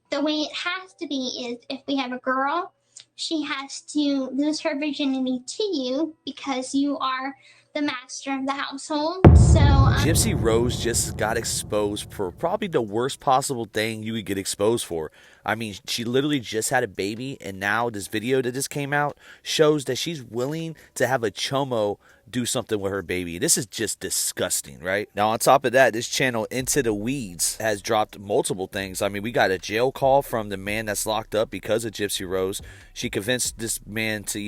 the way it has to be is if we have a girl, she has to lose her virginity to you because you are the master of the household. So Gypsy Rose just got exposed for probably the worst possible thing you could get exposed for. I mean, she literally just had a baby, and now this video that just came out shows that she's willing to have a Chomo do something with her baby. This is just disgusting, right? Now, on top of that, this channel, Into the Weeds, has dropped multiple things. I mean, we got a jail call from the man that's locked up because of Gypsy Rose. She convinced this man to,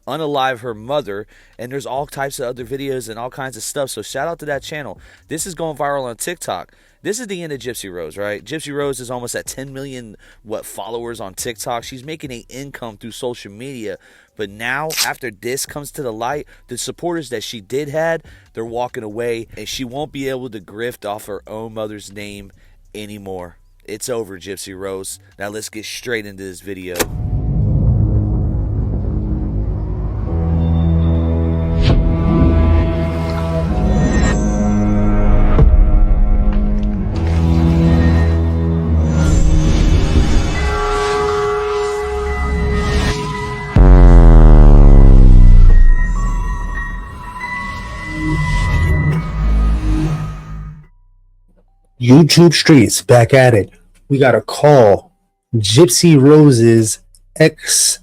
unalive her mother, and there's all types of other videos and all kinds of stuff. So shout out to that channel. This is going viral on TikTok. This is the end of Gypsy Rose, right? Gypsy Rose is almost at 10 million followers on TikTok. She's making an income through social media. But now, after this comes to the light, the supporters that she did had, they're walking away, and she won't be able to grift off her own mother's name anymore. It's over, Gypsy Rose. Now let's get straight into this video. YouTube streets back at it. We got a call. Gypsy Rose's ex,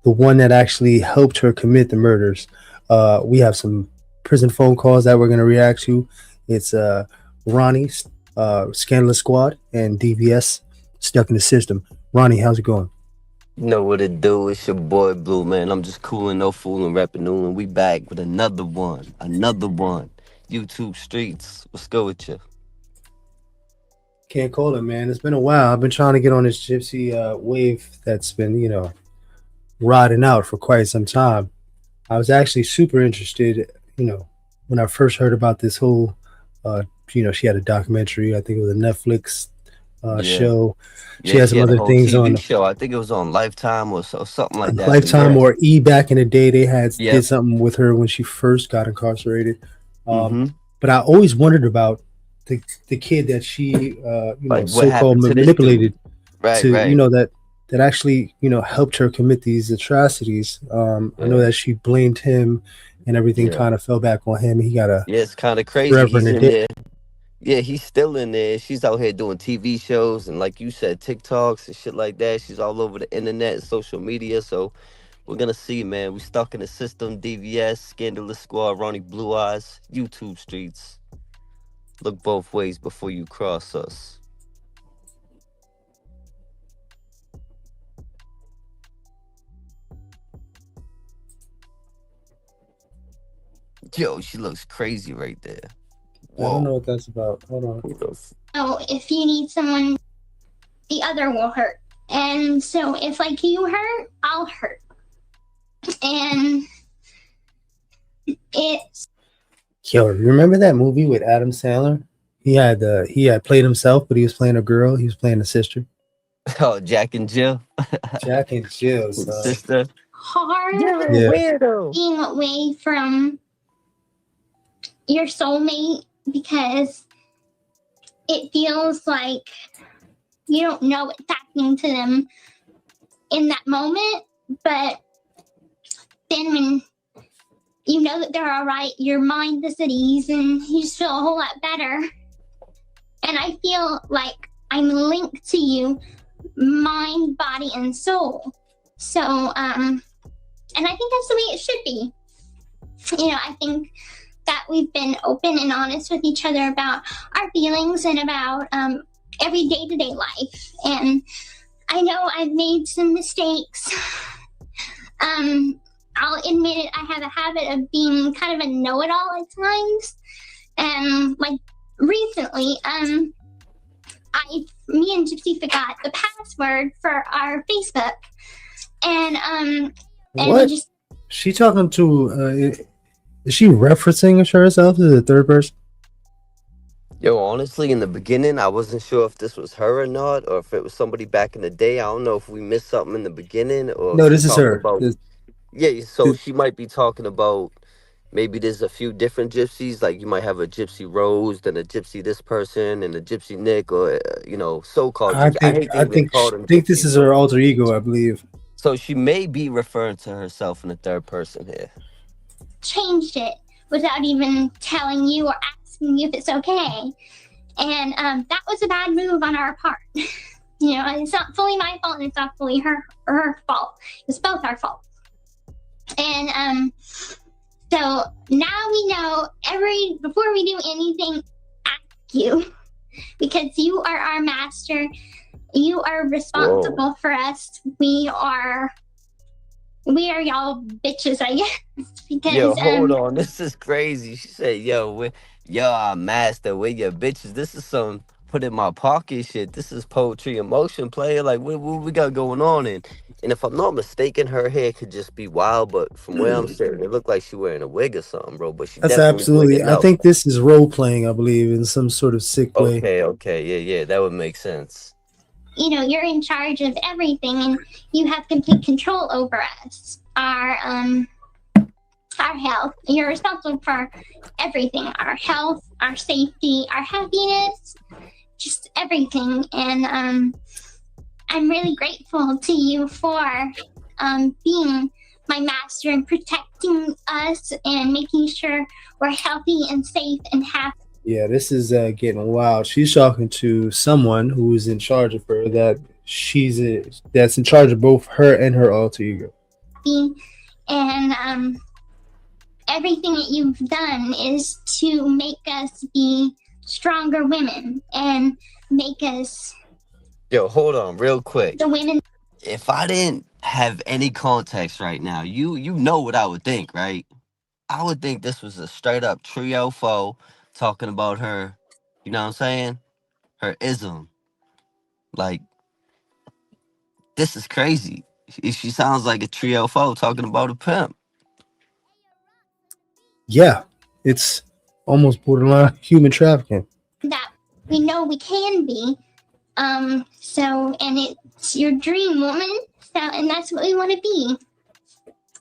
the one that actually helped her commit the murders. We have some prison phone calls that we're going to react to. It's Ronnie, Scandalous Squad, and DVS stuck in the system. Ronnie, how's it going? You know what it do? It's your boy Blue, man. I'm just coolin', no fooling, rapping new, and we back with another one. YouTube streets. What's good with you? Can't call it, man. It's been a while. I've been trying to get on this Gypsy wave that's been, riding out for quite some time. I was actually super interested, when I first heard about this whole, she had a documentary. I think it was a Netflix show. She had some other things TV on show. I think it was on Lifetime or something like that. Lifetime or E back in the day. They did something with her when she first got incarcerated. But I always wondered about the kid that she like so-called manipulated that actually helped her commit these atrocities. I know that she blamed him and everything kind of fell back on him. He got it's kind of crazy. He's in there. Yeah, he's still in there. She's out here doing TV shows and, like you said, TikToks and shit like that. She's all over the internet and social media. So we're gonna see, man. We stuck in the system. DVS, Scandalous Squad, Ronnie Blue Eyes, YouTube streets. Look both ways before you cross us. Yo, she looks crazy right there. Whoa. I don't know what that's about. Hold on. Oh, if you need someone, the other will hurt. And so if you hurt, I'll hurt. And it's... Yo, remember that movie with Adam Sandler? He had played himself, but he was playing a girl. He was playing a sister. Oh, Jack and Jill. Jack and Jill's sister. Hard. Weirdo. Being away from your soulmate because it feels like you don't know what's happening to them in that moment, but then when you know that they're all right, your mind is at ease and you just feel a whole lot better. And I feel like I'm linked to you, mind, body, and soul. So, and I think that's the way it should be. I think that we've been open and honest with each other about our feelings and about every day-to-day life. And I know I've made some mistakes. I'll admit it, I have a habit of being kind of a know-it-all at times. And recently, me and Gypsy forgot the password for our Facebook. And what? She talking to, is she referencing herself as a third person? Yo, honestly, in the beginning, I wasn't sure if this was her or not, or if it was somebody back in the day. I don't know if we missed something in the beginning or... No, this is her. Yeah, so she might be talking about, maybe there's a few different gypsies. Like you might have a Gypsy Rose, then a Gypsy this person, and a Gypsy Nick, or so-called gypsy. I hate to even call them think this gypsies, is but her alter ego, I believe. so she may be referring to herself in the third person here. Changed it without even telling you or asking you if it's okay. And that was a bad move on our part. It's not fully my fault, and it's not fully her fault. It's both our fault. And so now we know before we do anything, ask you, because you are our master. You are responsible for us. We are y'all bitches, I guess. Because Yo, hold on. This is crazy. She said, yo, our master, we're your bitches. This is some put in my pocket shit. This is poetry emotion player. Like, what we got going on? And if I'm not mistaken, her hair could just be wild, but from where I'm sitting, it looked like she wearing a wig or something, bro. But she That's definitely absolutely. wigging I out. think this is role playing. I believe in some sort of sick way. Okay. Yeah, that would make sense. You're in charge of everything, and you have complete control over us. Our health. You're responsible for everything. Our health, our safety, our happiness, just everything. And I'm really grateful to you for being my master and protecting us and making sure we're healthy and safe and happy. Yeah, this is getting wild. She's talking to someone who is in charge of her that's in charge of both her and her alter ego. And everything that you've done is to make us be stronger women and make us. Yo, hold on real quick. The women. If I didn't have any context right now, you know what I would think, right? I would think this was a straight up trio foe talking about her, you know what I'm saying? Her ism. Like, this is crazy. She sounds like a trio foe talking about a pimp. Yeah, it's almost borderline human trafficking. That we know we can be. And it's your dream woman. And that's what we want to be.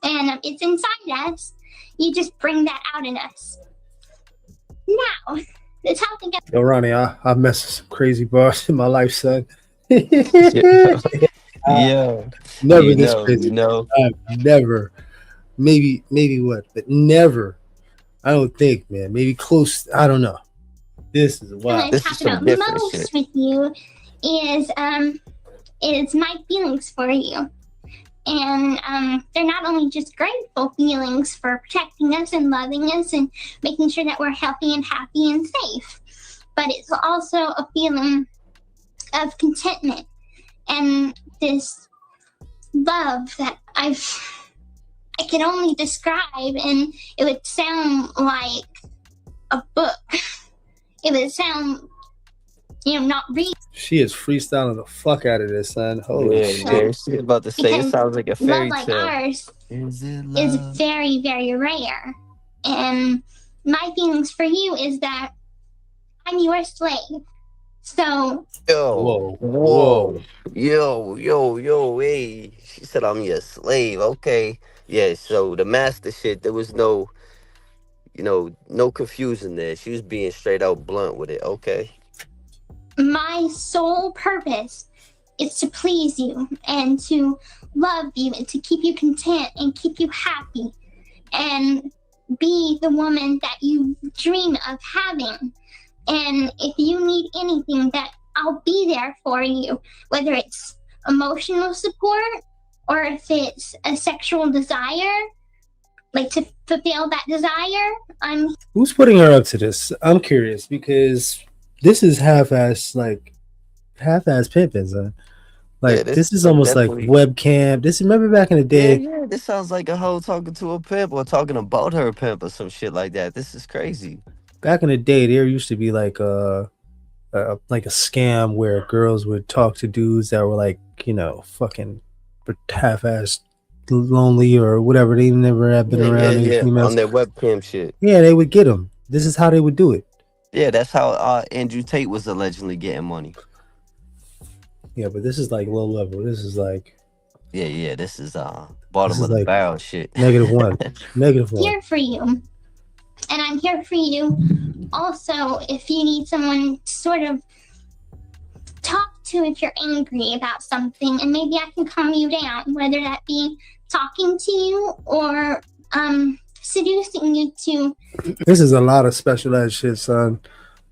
And it's inside us. You just bring that out in us. Now, the topic of. Yo, Ronnie, I've messed with some crazy bars in my life, son. Yo, Never this crazy. I've never. Maybe what, but never. I don't think, man. Maybe close. I don't know. This is wild. What I talk about most with you is my feelings for you. And they're not only just grateful feelings for protecting us and loving us and making sure that we're healthy and happy and safe, but it's also a feeling of contentment and this love that I can only describe, and it would sound like a book. It would sound, not real. She is freestyling the fuck out of this, son. Holy shit. She's about to say it sounds like a fairy love tale. Like ours is very, very rare. And my feelings for you is that I'm your slave. So Whoa. Yo, hey. She said I'm your slave. Okay. Yeah, so the master shit, there was no confusion there. She was being straight out blunt with it. Okay. My sole purpose is to please you and to love you and to keep you content and keep you happy and be the woman that you dream of having. And if you need anything, that I'll be there for you, whether it's emotional support or if it's a sexual desire, like to fulfill that desire. Who's putting her up to this? I'm curious because this is half-ass pimping, son. Like, this is almost definitely like webcam. Remember back in the day? Yeah, this sounds like a hoe talking to a pimp or talking about her pimp or some shit like that. This is crazy. Back in the day, there used to be like a scam where girls would talk to dudes that were like, fucking half-ass lonely or whatever. They never have been around any females. On their webcam shit. Yeah, they would get them. This is how they would do it. Yeah, that's how Andrew Tate was allegedly getting money. Yeah, but this is like low level. This is like. Yeah, this is bottom of the barrel shit. -1. -1. Here for you. And I'm here for you. Also, if you need someone to sort of talk to if you're angry about something, and maybe I can calm you down, whether that be talking to you or seducing you to This is a lot of specialized shit, son.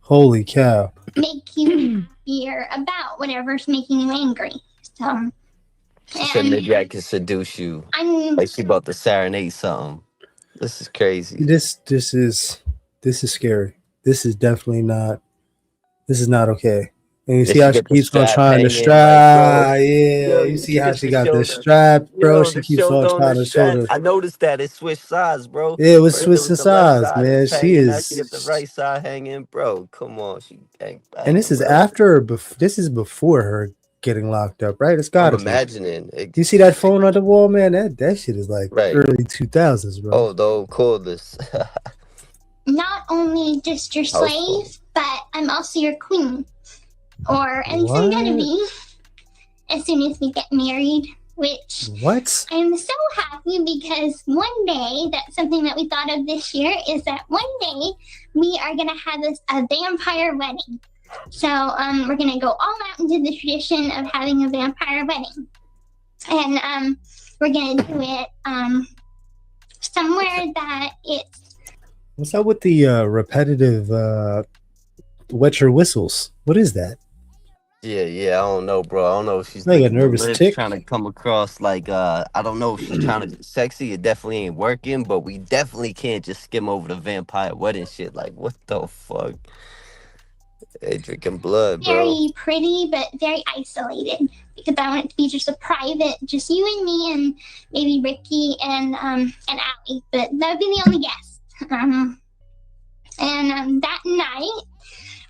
Holy cow. make you happier about whatever's making you angry. So, She said and maybe I can seduce you. I'm Like she about to serenade something. This is crazy. This is scary. This is definitely not. This is not okay. And you Yeah, see she how she got the keeps on strap trying to hanging, like, bro. strap. Yeah, Yo, you you see how get she the got the shoulder. strap, bro. Yo, She the keeps on shoulder on the trying to strap. shoulder. I noticed that it switched sides, bro. Yeah, it was First it Swiss was the left size, side, it was man. She hanging. Now she got the is, right side hanging, bro. Come on, she gang and this banging, is bro. after. This is before her getting locked up, right? It's I'm gotta be. imagining. You see that phone on the wall, man? That shit is like Right. early 2000s, bro. Oh, the old cordless. not only just your House phone. slave, but I'm also your queen. Or at least I'm gonna What? be as soon as we get married, which What? I'm so happy because one day, that's something that we thought of this year, is that one day we are gonna have a vampire wedding. So we're gonna go all out into the tradition of having a vampire wedding, and we're gonna do it somewhere that it's What's up with the repetitive wet your whistles? What is that? Yeah, I don't know, bro. I don't know if she's Like a licking the nervous lips, tick? trying to come across like I don't know if she's trying to get sexy. It definitely ain't working, but we definitely can't just skim over the vampire wedding shit. Like, what the fuck? They drinking blood, bro. very pretty but very isolated because I want it to be just a private, just you and me and maybe Ricky and Allie, but that would be the only guest. And that night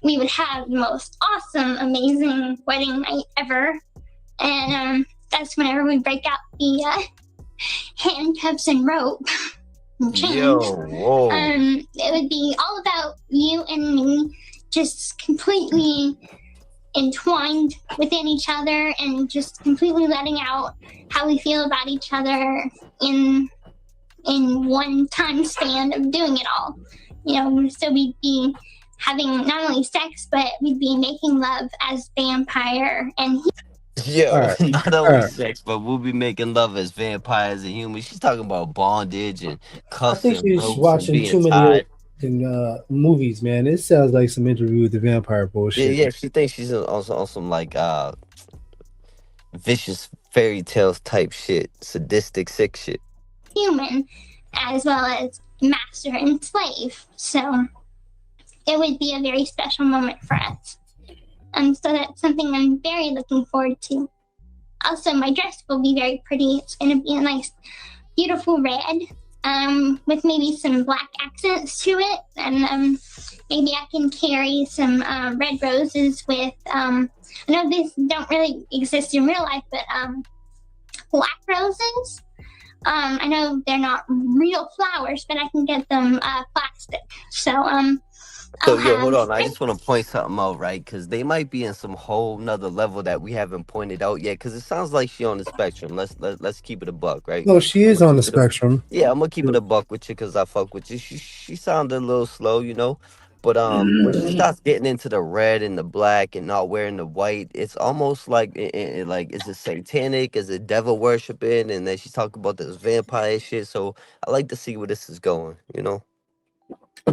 we would have the most awesome, amazing wedding night ever, and that's whenever we break out the handcuffs and rope and chains. Yo, whoa. It would be all about you and me, just completely entwined within each other and just completely letting out how we feel about each other in one time span of doing it all. You know, so we'd be having not only sex, but we'd be making love as vampire and Yo, Alright, not only alright. sex, but we'll be making love as vampires and humans. She's talking about bondage and I cuffs think and she's ropes and watching being too many old tied. movies, man. It sounds like some Interview with the Vampire bullshit. Yeah, she thinks she's also on some like vicious fairy tales type shit, sadistic sick shit. human, as well as master and slave. So it would be a very special moment for us. So that's something I'm very looking forward to. Also, my dress will be very pretty. It's going to be a nice, beautiful red, with maybe some black accents to it, and maybe I can carry some red roses with. I know these don't really exist in real life, but black roses. I know they're not real flowers, but I can get them plastic. So So, yo, hold on. I just want to point something out, right? Because they might be in some whole nother level that we haven't pointed out yet. Because it sounds like she on the spectrum. Let's keep it a buck, right? No, she is on the spectrum. Yeah, I'm gonna keep it a buck with you because I fuck with you. She sounded a little slow, you know. But when she starts getting into the red and the black and not wearing the white, it's almost like like is it satanic? Is it devil worshiping? And then she's talking about this vampire shit. So I like to see where this is going, you know.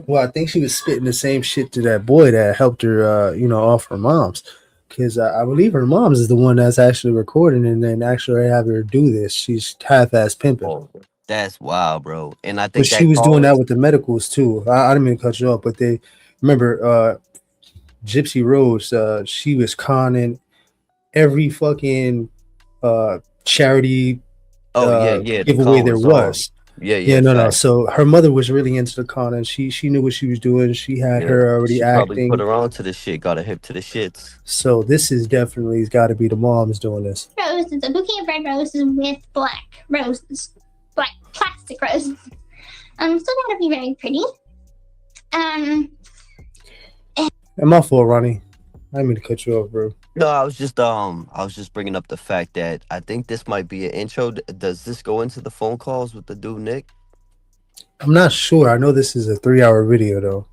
Well, I think she was spitting the same shit to that boy that helped her, off her mom's. Because I believe her mom's is the one that's actually recording and then actually have her do this. She's half-ass pimping. Oh, that's wild, bro. And I But think she that was doing that calls. with the medicals too. I didn't mean to cut you off, but they remember Gypsy Rose. She was conning every fucking charity Oh yeah. The giveaway call there was on. was. Yeah. No. Facts. So her mother was really into the con, and she knew what she was doing. She had Yeah, her already she probably put acting. her on to the shit. Got her hip to the shits. So this is definitely got to be the moms doing this. roses, a bouquet of red roses with black roses, black plastic roses. So that'll be very pretty. Am I full, Ronnie? I didn't mean to cut you off, bro. No, I was just bringing up the fact that I think this might be an intro. Does this go into the phone calls with the dude Nick? I'm not sure. I know this is a 3-hour video though.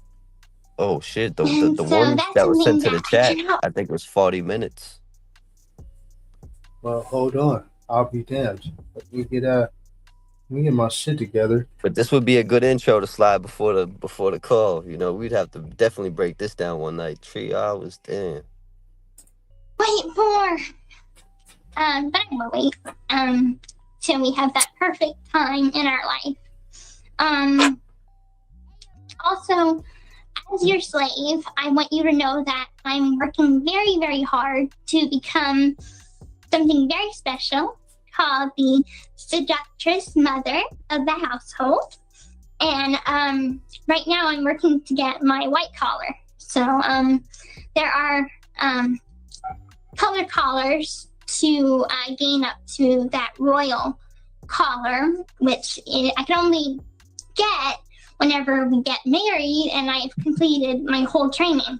Oh shit, And the so one that's that was something sent to that the I chat, cannot. I think it was 40 minutes. Well, hold on. I'll be damned. Let me get my shit together. But this would be a good intro to slide before the call. You know, we'd have to definitely break this down one night. 3 hours, damn. Wait more. But I will wait. Till we have that perfect time in our life. Also, as your slave, I want you to know that I'm working very, very hard to become something very special called the seductress mother of the household. And right now I'm working to get my white collar. So there are color collars to gain up to that royal collar, which I can only get whenever we get married and I've completed my whole training.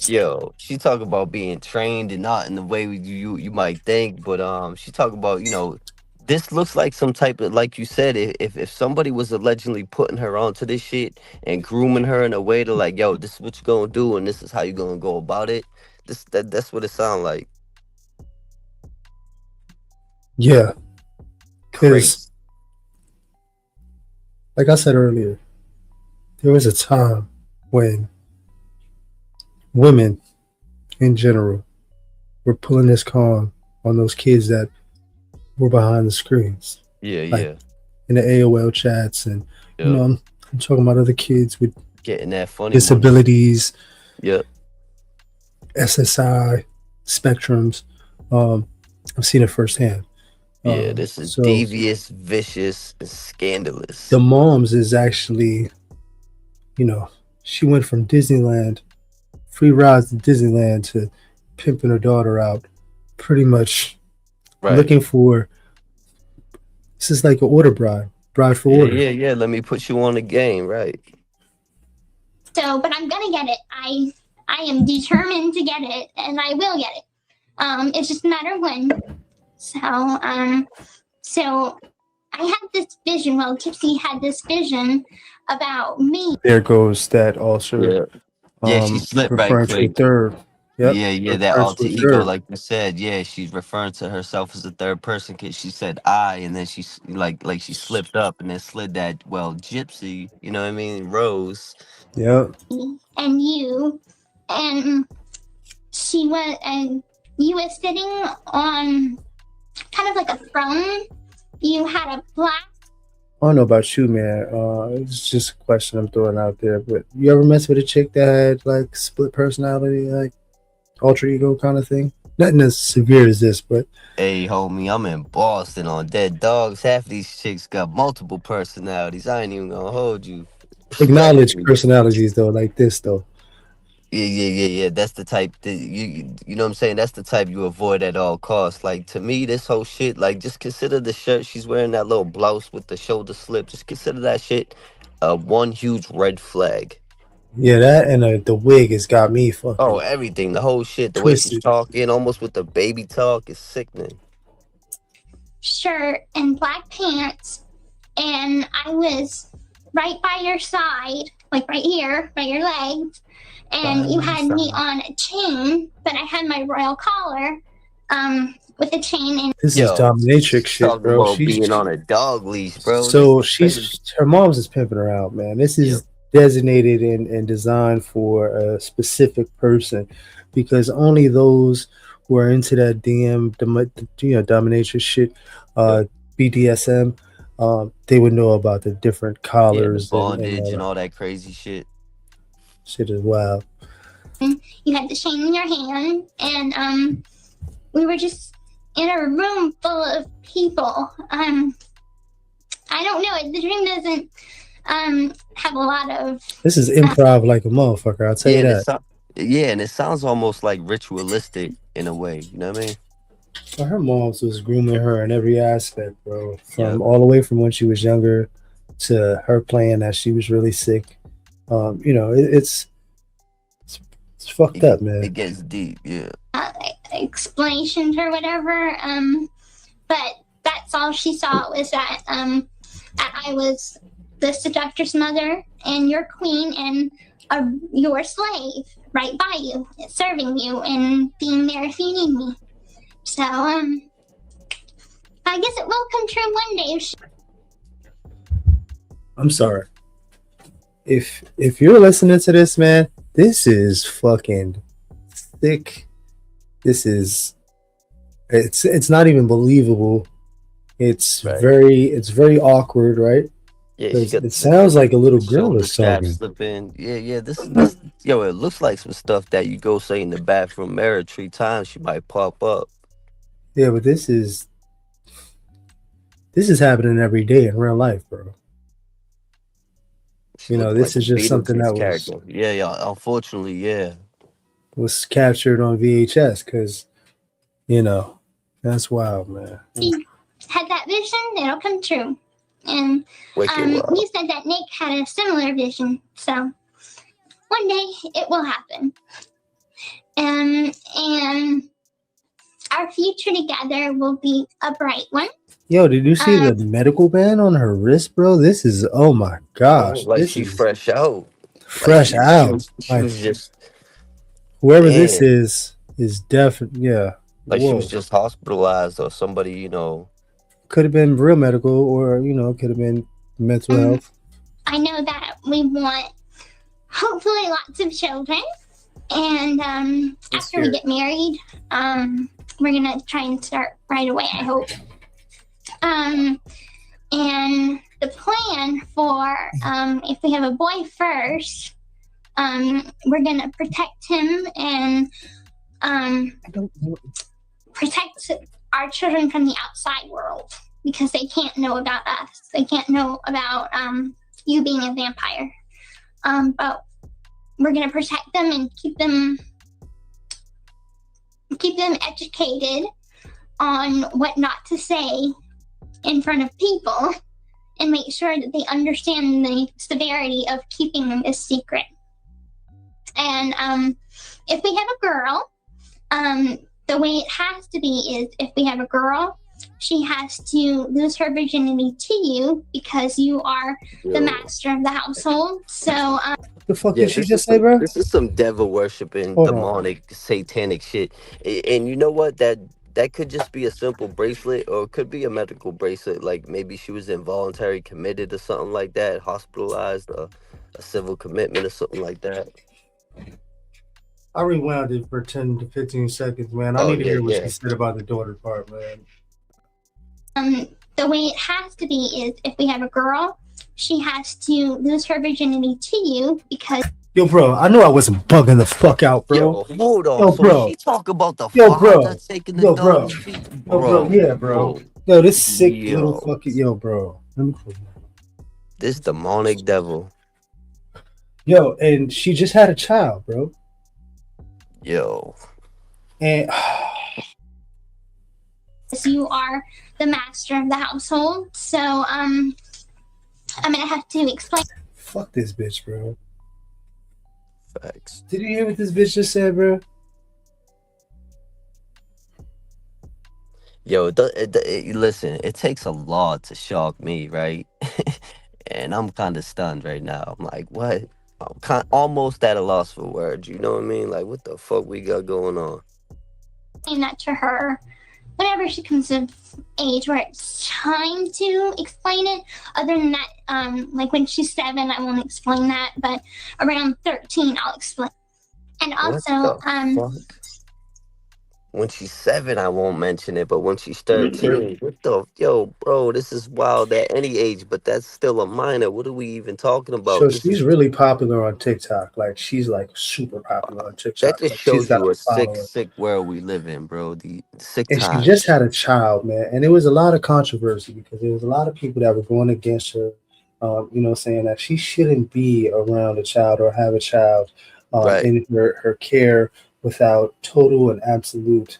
Yo, she talk about being trained and not in the way you might think, but she talk about, you know, this looks like some type of, like you said, if somebody was allegedly putting her onto this shit and grooming her in a way to like, yo, this is what you gonna do and this is how you gonna go about it. That's what it sound like. Yeah, Crazy. because like I said earlier, there was a time when women in general were pulling this con on those kids that were behind the screens, Yeah, like yeah. in the AOL chats, and you know, Yeah. I'm talking about other kids with Getting that funny money. disabilities, Yeah. SSI, spectrums. I've seen it firsthand. Yeah, this is So devious, vicious, and scandalous. the moms is actually, you know, she went from Disneyland, free rides to Disneyland, to pimping her daughter out, pretty much Right. looking for. This is like an order bride for order. Yeah. Let me put you on the game, right? So, but I'm gonna get it. I am determined to get it, and I will get it. It's just a matter of when. So I had this vision. Well, Gypsy had this vision about me. There goes that also. Yeah, she slipped right Referring to a quick. third. Yep. Yeah, that Referring to alter a ego, third. like you said. Yeah, she's referring to herself as a third person because she said I, and then like she slipped up and then slid that. Well, Gypsy, you know what I mean? Rose. Yep. And you, and she was, and you were sitting on kind of like a throne. You had a black. I don't know about you, man. It's just a question I'm throwing out there. But you ever mess with a chick that had like split personality, like alter ego kind of thing? Nothing as severe as this, but Hey, homie, I'm in Boston on Dead Dogs. Half these chicks got multiple personalities. I ain't even gonna hold you. acknowledge Respectfully. personalities though, like this though. Yeah. That's the type that you know what I'm saying? That's the type you avoid at all costs. Like to me, this whole shit, like just consider the shirt she's wearing, that little blouse with the shoulder slip. Just consider that shit one huge red flag. Yeah, that and the wig has got me fucking Oh, everything, the whole shit, the way she's twisted. talking, almost with the baby talk, is sickening. Shirt and black pants, and I was right by your side, like right here, by your legs, and you had me on a chain, but I had my royal collar, with a chain. And This is dominatrix shit, talking bro. about being on a dog leash, bro. So This is she's her mom's is pimping her out, man. This is designated and designed for a specific person, because only those who are into that dominatrix shit, BDSM, they would know about the different the collars bondage and all that crazy shit. Shit is wild. you had the chain in your hand, and we were just in a room full of people. I don't know. The dream doesn't have a lot of. This is improv like a motherfucker. I'll tell you that. And it sounds almost like ritualistic in a way. You know what I mean? Well, her mom's was grooming her in every aspect, bro. From all the way from when she was younger to her playing that she was really sick. You know, it's fucked up, man. It gets deep, yeah. Explanations or whatever. But that's all she saw was that I was the seductress mother and your queen and your slave right by you, serving you and being there if you need me. So, I guess it will come true one day. I'm sorry. If you're listening to this, man, this is fucking thick. This is it's not even believable. It's Right. very awkward, right? Yeah, she got It sounds like a little girl shoulder or strap something. slipping. Yeah. This yo, it looks like some stuff that you go say in the bathroom mirror 3 times, she might pop up. Yeah, but this is happening every day in real life, bro. She You know, looking like this a is just something Beetlejuice that character. Yeah. Unfortunately, yeah. was captured on VHS because, you know, that's wild, man. Had that vision, it'll come true. And Wicked wild. you said that Nick had a similar vision, so one day it will happen. And our future together will be a bright one. Yo, did you see the medical band on her wrist, bro? This is, oh my gosh, Like this she is fresh out. fresh She out. was just Whoever this damn. is definitely, yeah. Like she was Whoa. just hospitalized or somebody, you know. Could have been real medical, or you know, could have been mental health. I know that we want hopefully lots of children, and after we get married, we're gonna try and start right away, I hope. And the plan for if we have a boy first, we're gonna protect him and protect our children from the outside world, because they can't know about us. They can't know about you being a vampire. But we're gonna protect them and keep them educated on what not to say in front of people, and make sure that they understand the severity of keeping them a secret. And if we have a girl, the way it has to be is, if we have a girl, she has to lose her virginity to you, because you are the master of the household. So The fuck did she just say, bro? This is some devil worshipping, demonic, satanic shit. And you know what? That could just be a simple bracelet, or it could be a medical bracelet. Like maybe she was involuntary committed or something like that, hospitalized, a civil commitment or something like that. I rewound it for 10 to 15 seconds, man. I need to hear what she said about the daughter part, man. The way it has to be is, if we have a girl, she has to lose her virginity to you, because... Yo, bro, I knew I wasn't bugging the fuck out, bro. Yo, hold on. Yo, so bro. She talk about the Yo, father bro. taking the Yo, bro. bro. Yo, bro, yeah, bro. Yo, this sick little fucking... Yo, bro. This demonic devil. Yo, and she just had a child, bro. Yo. And... you are the master of the household, so I'm gonna have to explain. Fuck this bitch, bro. Facts. Did you hear what this bitch just said, bro? Yo, listen, it takes a lot to shock me, right? And I'm kind of stunned right now. I'm like, what? I'm almost at a loss for words. You know what I mean? Like, what the fuck we got going on? Saying that to her whenever she comes of age where it's time to explain it. Other than that, like when she's 7, I won't explain that, but around 13, I'll explain. And also, when she's 7, I won't mention it, but when she's 13, yo, bro, this is wild at any age, but that's still a minor. What are we even talking about? So she's really popular on TikTok. Like, she's like super popular on TikTok. That just like, shows you a sick world we live in, bro. The sick and times. she just had a child, man. And it was a lot of controversy because there was a lot of people that were going against her, you know, saying that she shouldn't be around a child or have a child in her care without total and absolute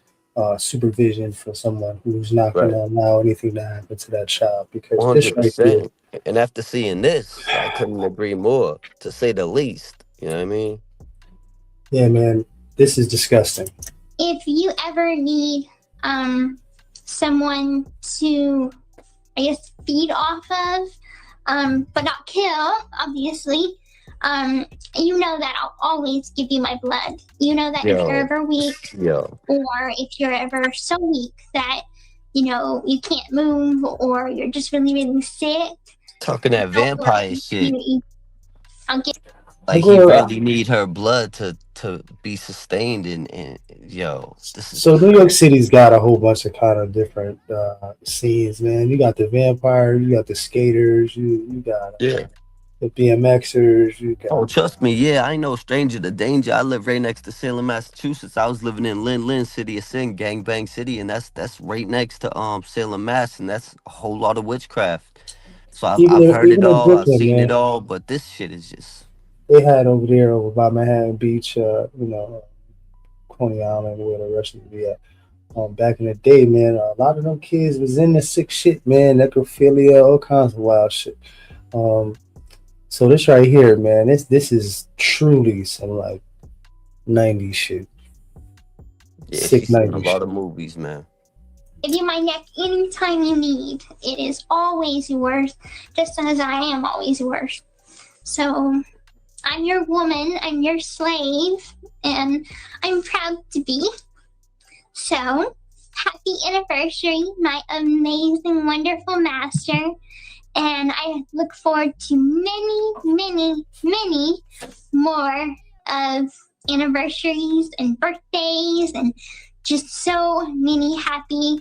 supervision for someone who's not going to allow anything to happen to that child. Because 100%. And after seeing this, I couldn't agree more, to say the least. You know what I mean? Yeah, man, this is disgusting. If you ever need someone to, I guess, feed off of, but not kill, obviously. You know that I'll always give you my blood. You know that if you're Yo, ever weak, yo. or if you're ever so weak that, you can't move, or you're just really, really sick, Talking that don't vampire worry. shit. I'll get Like he Girl, really need her blood to be sustained and yo, this is so New York City's got a whole bunch of kind of different scenes, man. You got the vampires, you got the skaters, you got yeah. the BMXers, you got Oh, trust me, yeah, I ain't no stranger to danger. I live right next to Salem, Massachusetts. I was living in Lynn, City of Sin, Gangbang City, and that's right next to Salem, Mass, and that's a whole lot of witchcraft. So I've heard it even in all, I've Brooklyn, seen it man. all, but this shit is just They had over there over by Manhattan Beach, Coney Island, where the rest of it be at. Back in the day, man, a lot of them kids was in the sick shit, man, necrophilia, all kinds of wild shit. Um, so this right here, man, this is truly some like '90s shit, yeah, sick she's seen a '90s lot of shit. movies, man. give you my neck anytime you need. It is always yours, just as I am always yours. So I'm your woman, I'm your slave, and I'm proud to be. So happy anniversary, my amazing, wonderful master. And I look forward to many, many, many more of anniversaries and birthdays and just so many happy,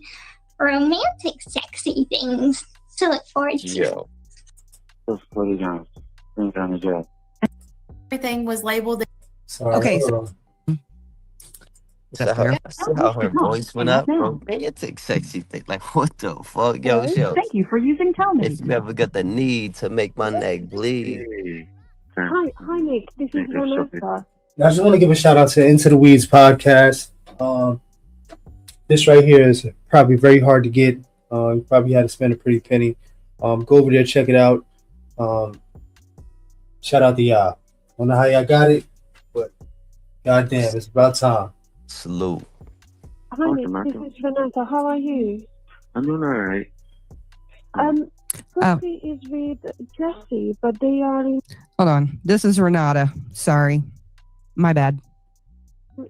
romantic, sexy things to look forward to. Yo. Everything was labeled. Sorry, Okay, hold so on. So how her voice went up, bro. Man, you take sexy thing. Like what the fuck? Yo, yo. Thank you for using If Telnet. you ever got the need to make my neck bleed. Hi, Nick. This is Vanessa. I just want to give a shout out to Into the Weeds podcast. This right here is probably very hard to get. You probably had to spend a pretty penny. Go over there, check it out. Shout out to y'all. I don't know how y'all got it, but goddamn, it's about time. Salute. Hi, Nick. This is Vanessa. How are you? I'm doing alright. Sophie is with Jesse, but they are hold on. This is Renata. Sorry. My bad.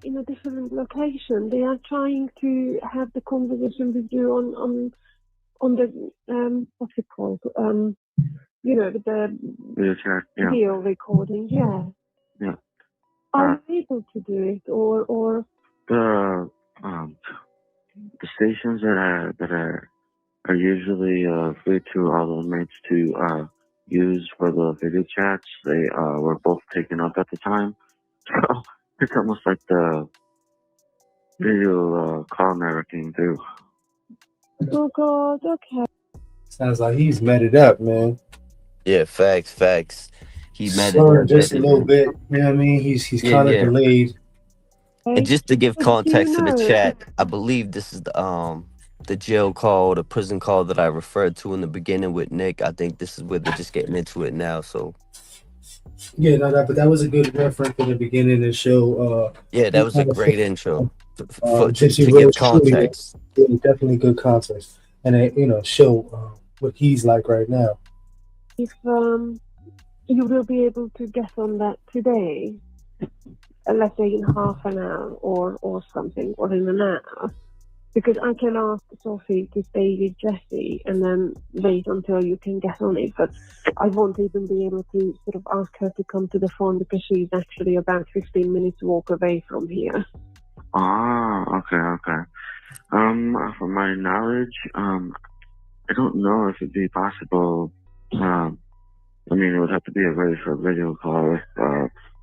in a different location. They are trying to have the conversation with you on the what's it called? With the Video chat, yeah. video recording. Yeah. Yeah. Are you able to do it, or The stations that are usually free to all the inmates to use for the video chats, they were both taken up at the time. So it's almost like the video call never came through. Oh God, okay. Sounds like he's met it up, man. Yeah, facts. He met Slurring it. just a little bit. You know what I mean? He's Yeah, kind of yeah. delayed. And just to give But do context you to the know- chat, I believe this is the jail call, the prison call that I referred to in the beginning with Nick. I think this is where they're just getting into it now. So Yeah, but that was a good reference in the beginning of the show. yeah, that was a great intro to Gypsy give Rose truly, context. yeah, definitely good context, and show what he's like right now. If you will be able to get on that today, let's say in half an hour or something, or in an hour, because I can ask Sophie to stay with Jessie and then wait until you can get on it, but I won't even be able to sort of ask her to come to the phone because she's actually about 15 minutes walk away from here. Okay. From my knowledge, I don't know if it'd be possible. I mean, it would have to be a very short video call if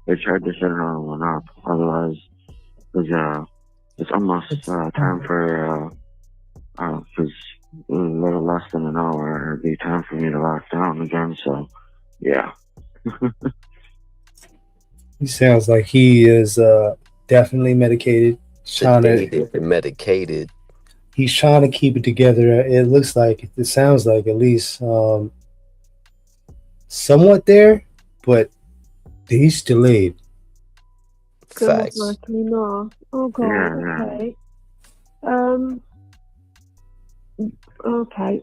they tried to set another one up. Otherwise, it's almost time for because a little less than an hour, it'd be time for me to lock down again. So, yeah. He sounds like he is definitely medicated. Medicated. He's trying to keep it together. It sounds like at least somewhat there, but he's delayed. Facts. Most likely not. Oh God. Yeah. Okay. Okay.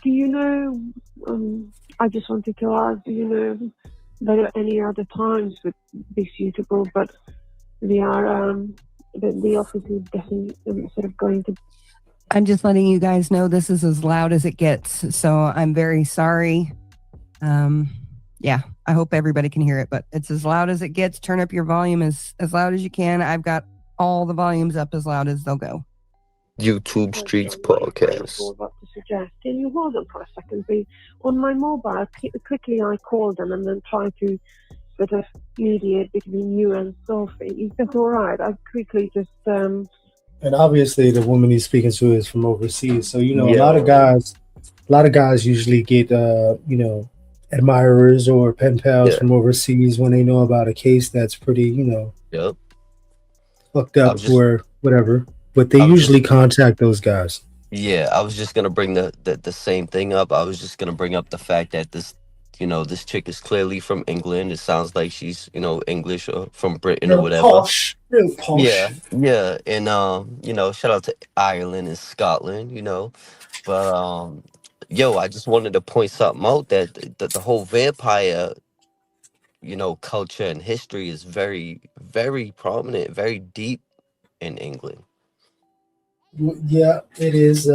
do you know? I just wanted to ask. Do you know whether any other times would be suitable? But we are the office is definitely sort of going to. I'm just letting you guys know this is as loud as it gets. So I'm very sorry. Yeah, I hope everybody can hear it, but it's as loud as it gets. Turn up your volume as loud as you can. I've got all the volumes up as loud as they'll go. YouTube Streets Okay, I'm Podcast. what to suggest. Can you hold on for a second, please? On my mobile, quickly I call them and then try to sort of mediate between you and Sophie. Is that all right? I quickly just And obviously, the woman he's speaking to is from overseas. So a Yeah. lot of guys usually get admirers or pen pals from overseas when they know about a case that's pretty Yep. fucked up or whatever. But they usually contact those guys. Yeah, I was just gonna bring the same thing up. I was just gonna bring up the fact that this chick is clearly from England. It sounds like she's English or from Britain or whatever. Real posh. Yeah, and shout out to Ireland and Scotland. But I just wanted to point something out that the whole vampire culture and history is very, very prominent, very deep in England. Yeah, it is.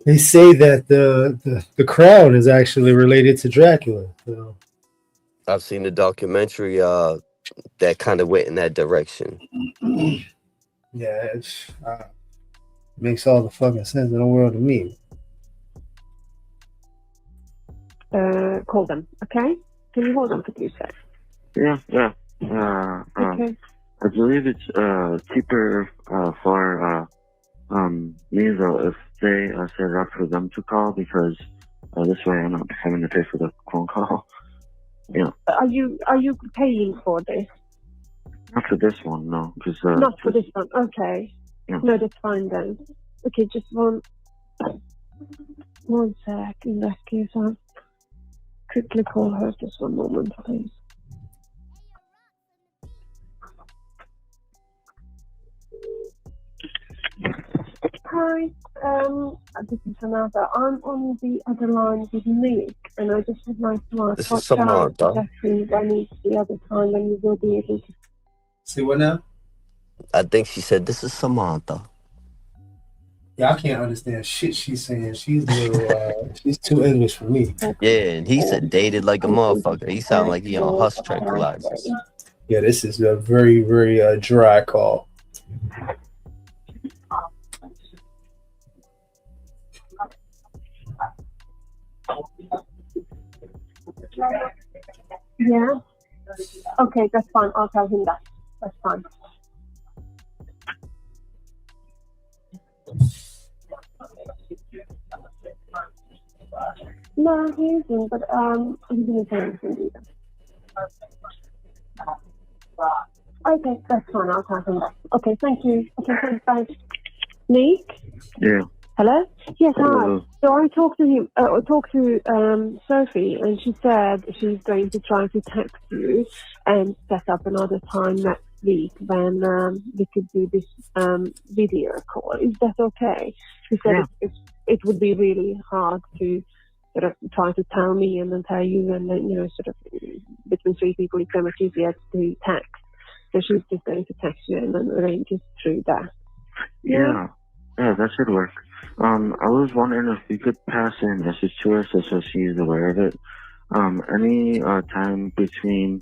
They say that the crown is actually related to Dracula. So. I've seen the documentary that kind of went in that direction. Yeah, it makes all the fucking sense in the world to me. Call them, okay? Can you hold on for 2 seconds? Yeah. Okay. I believe it's cheaper for me though if they set it up for them to call, because this way I'm not having to pay for the phone call. Yeah. Are you paying for this? Not for this one, no. Not for this one. Okay. Yeah. No, that's fine then. Okay, just one sec. In that case, I'll quickly call her. Just one moment, please. Hi, this is Samantha. I'm on the other line with Nick, and I just would like to ask This what is Samantha. exactly when is the other time when you will be able to. See what now? I think she said this is Samantha. Yeah, I can't understand shit she's saying. She's a little, she's too English for me. Yeah, and he said dated like a motherfucker. He sounded like he on Hush tranquilizers. Yeah, this is a very, very dry call. Yeah. Okay, that's fine. I'll tell him that. That's fine. No, he isn't, but he didn't say anything either. Okay, that's fine. I'll tell him that. Okay, thank you. Okay, thanks, bye. Nick? Yeah. Hello? Yes, hi. Hello. So I talked to him. Talked to Sophie, and she said she's going to try to text you and set up another time next week when we could do this video call. Is that okay? She said it would be really hard to sort of try to tell me and then tell you, and then sort of between three people it's so much easier to text. So she's just going to text you and then arrange it through that. Yeah, that should work. I was wondering if you could pass a message to her so she's aware of it. Any time between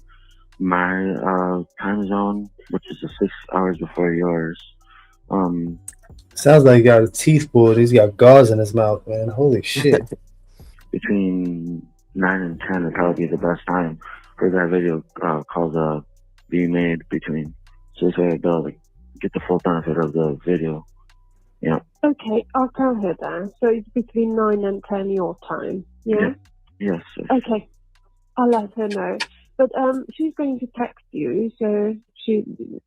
my time zone, which is 6 hours before yours. Sounds like he got a teeth pulled. He's got gauze in his mouth, man. Holy shit. Between 9 and 10 would probably be the best time for that video call to be made between. So this way I'll be able to get the full benefit of the video. Yeah. Okay, I'll tell her that. So it's between 9 and 10 your time, yeah? Yes. Okay, I'll let her know. But she's going to text you, so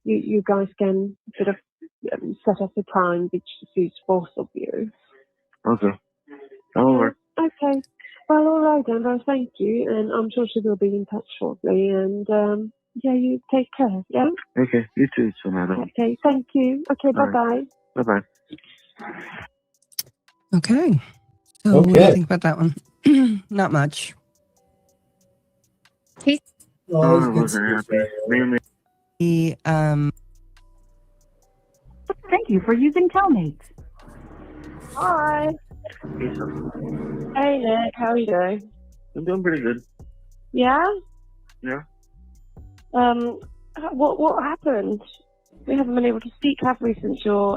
you guys can sort of set up a time which suits both of you. Okay, that'll work. Okay, well, all right then. Well, thank you, and I'm sure she will be in touch shortly. And you take care. Yeah. Okay, you too, Samantha. Okay, thank you. Okay, bye bye. Bye bye. Okay. So what do you Okay. think about that one? Not much. Oh, I wasn't happy. Mainly, The Thank you for using Telmate. Hi. Hey, Nick. How are you doing? I'm doing pretty good. Yeah? Yeah. What happened? We haven't been able to speak, have we, since your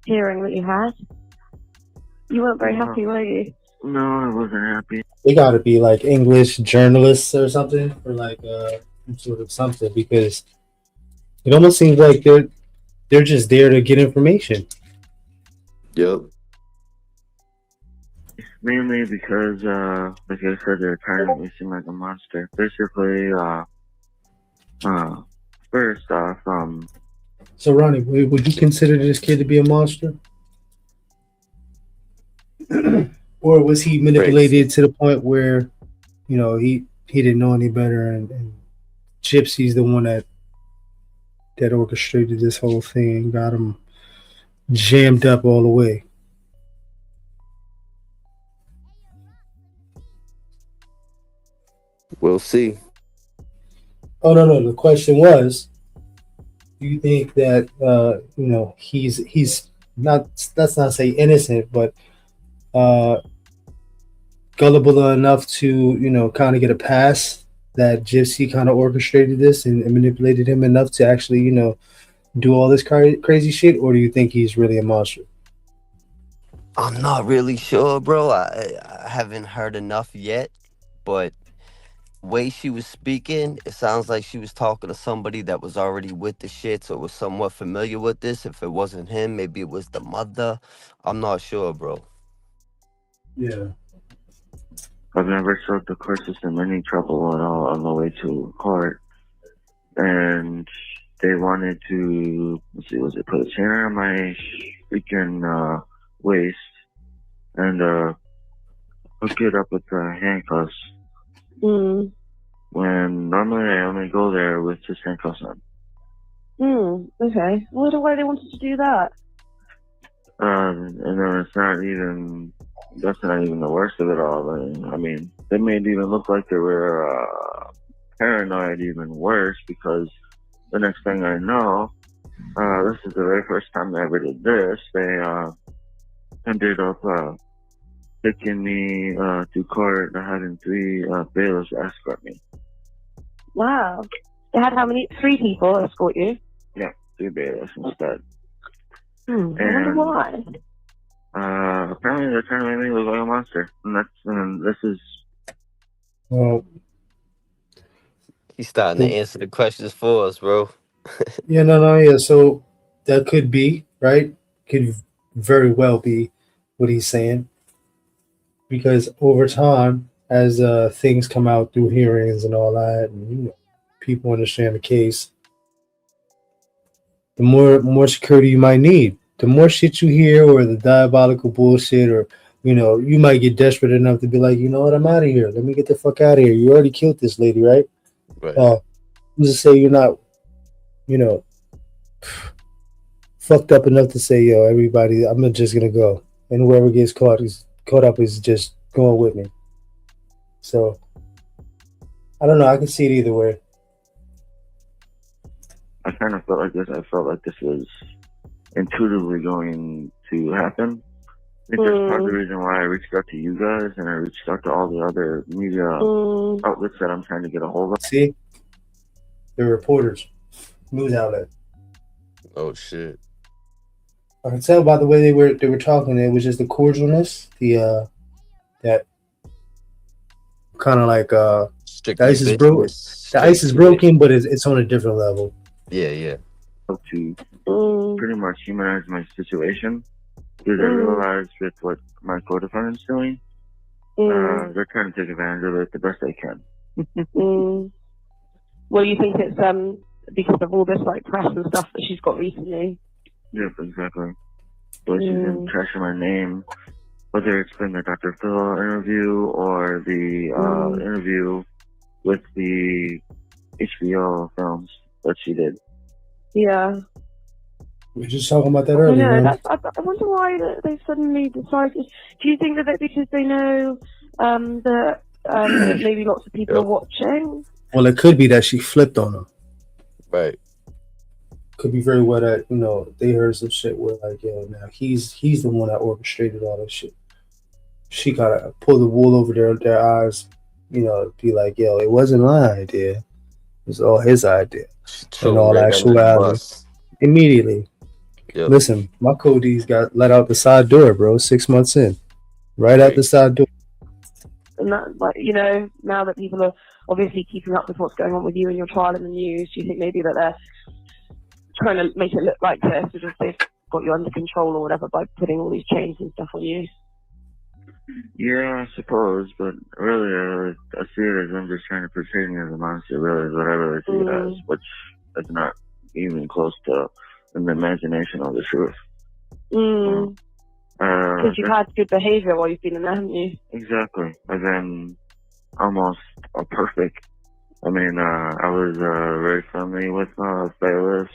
hearing that you had? You weren't very happy, were you? No, I wasn't happy. they got to be like English journalists or something, or like some sort of something, because it almost seems like they're just there to get information. Yep. Mainly because, like I said, they're trying to make me seem like a monster. Basically, first off, So, Ronnie, would you consider this kid to be a monster? Or was he manipulated to the point where, he didn't know any better, and Gypsy's the one that orchestrated this whole thing and got him jammed up all the way? We'll see. Oh, no. The question was, do you think that he's not, let's not say innocent, but gullible enough to kind of get a pass, that Gypsy kind of orchestrated this and manipulated him enough to actually do all this crazy shit? Or do you think he's really a monster? I'm not really sure, bro. I haven't heard enough yet, but way she was speaking, it sounds like she was talking to somebody that was already with the shits or was somewhat familiar with this. If it wasn't him, maybe it was the mother. I'm not sure, bro. Yeah. I've never showed the court system any trouble at all on the way to court. And they wanted to, put a chain around my freaking waist and hook it up with the handcuffs. When normally I only go there with just handcuffs on. Okay. I wonder why they wanted to do that. And then that's not even the worst of it all. I mean, they made it even look like they were paranoid even worse, because the next thing I know, this is the very first time they ever did this. They ended up taking me to court, having 3 bailiffs escort me. Wow. They had how many? 3 people escort you? Yeah, 3 bailiffs instead. I wonder why. Apparently they're trying to make me look like a monster, and this is. Well, He's starting to answer the questions for us, bro. yeah. So that could be right. Could very well be what he's saying, because over time, as things come out through hearings and all that, and people understand the case, the more security you might need. The more shit you hear, or the diabolical bullshit, or you might get desperate enough to be like, you know what, I'm out of here. Let me get the fuck out of here. You already killed this lady, right? Right. Just say you're not, fucked up enough to say, yo, everybody, I'm just gonna go, and whoever gets caught up is just going with me. So I don't know. I can see it either way. I kind of felt like this. I felt like this was intuitively going to happen. I think that's part of the reason why I reached out to you guys, and I reached out to all the other media outlets that I'm trying to get a hold of. See, they're reporters, news outlet. Oh shit. I can tell by the way they were talking. It was just the cordialness, that kind of like the ice is broken. The ice is broken, but it's on a different level. Yeah. To pretty much humanize my situation, because I realized with what my co-defendant's doing, they're trying to take advantage of it the best they can. Well, you think it's because of all this like press and stuff that she's got recently? Yep, exactly. But she's been trashing my name, whether it's been the Dr. Phil interview or the interview with the HBO films that she did. Yeah. We were just talking about that I earlier, know. man. I wonder why they suddenly decided. Do you think that because they know that maybe lots of people are watching? Well, it could be that she flipped on him. Right. Could be very well that they heard some shit where like, yo, now he's the one that orchestrated all this shit. She gotta pull the wool over their eyes, be like, yo, it wasn't my idea. It was all his idea. True, In all right under the actuality, bus. immediately. Yep. Listen, my Cody's got let out the side door, bro. 6 months in, right out the side door. And that, like, now that people are obviously keeping up with what's going on with you and your trial in the news, do you think maybe that they're trying to make it look like they've got you under control or whatever by putting all these chains and stuff on you? Yeah, I suppose, but really, I see it as them just trying to portray me as a monster, really, is what I really see it as, which is not even close to an imagination of the truth. Because you've had good behavior while you've been in there, haven't you? Exactly. I've been almost perfect. I mean, I was very friendly with bailiffs.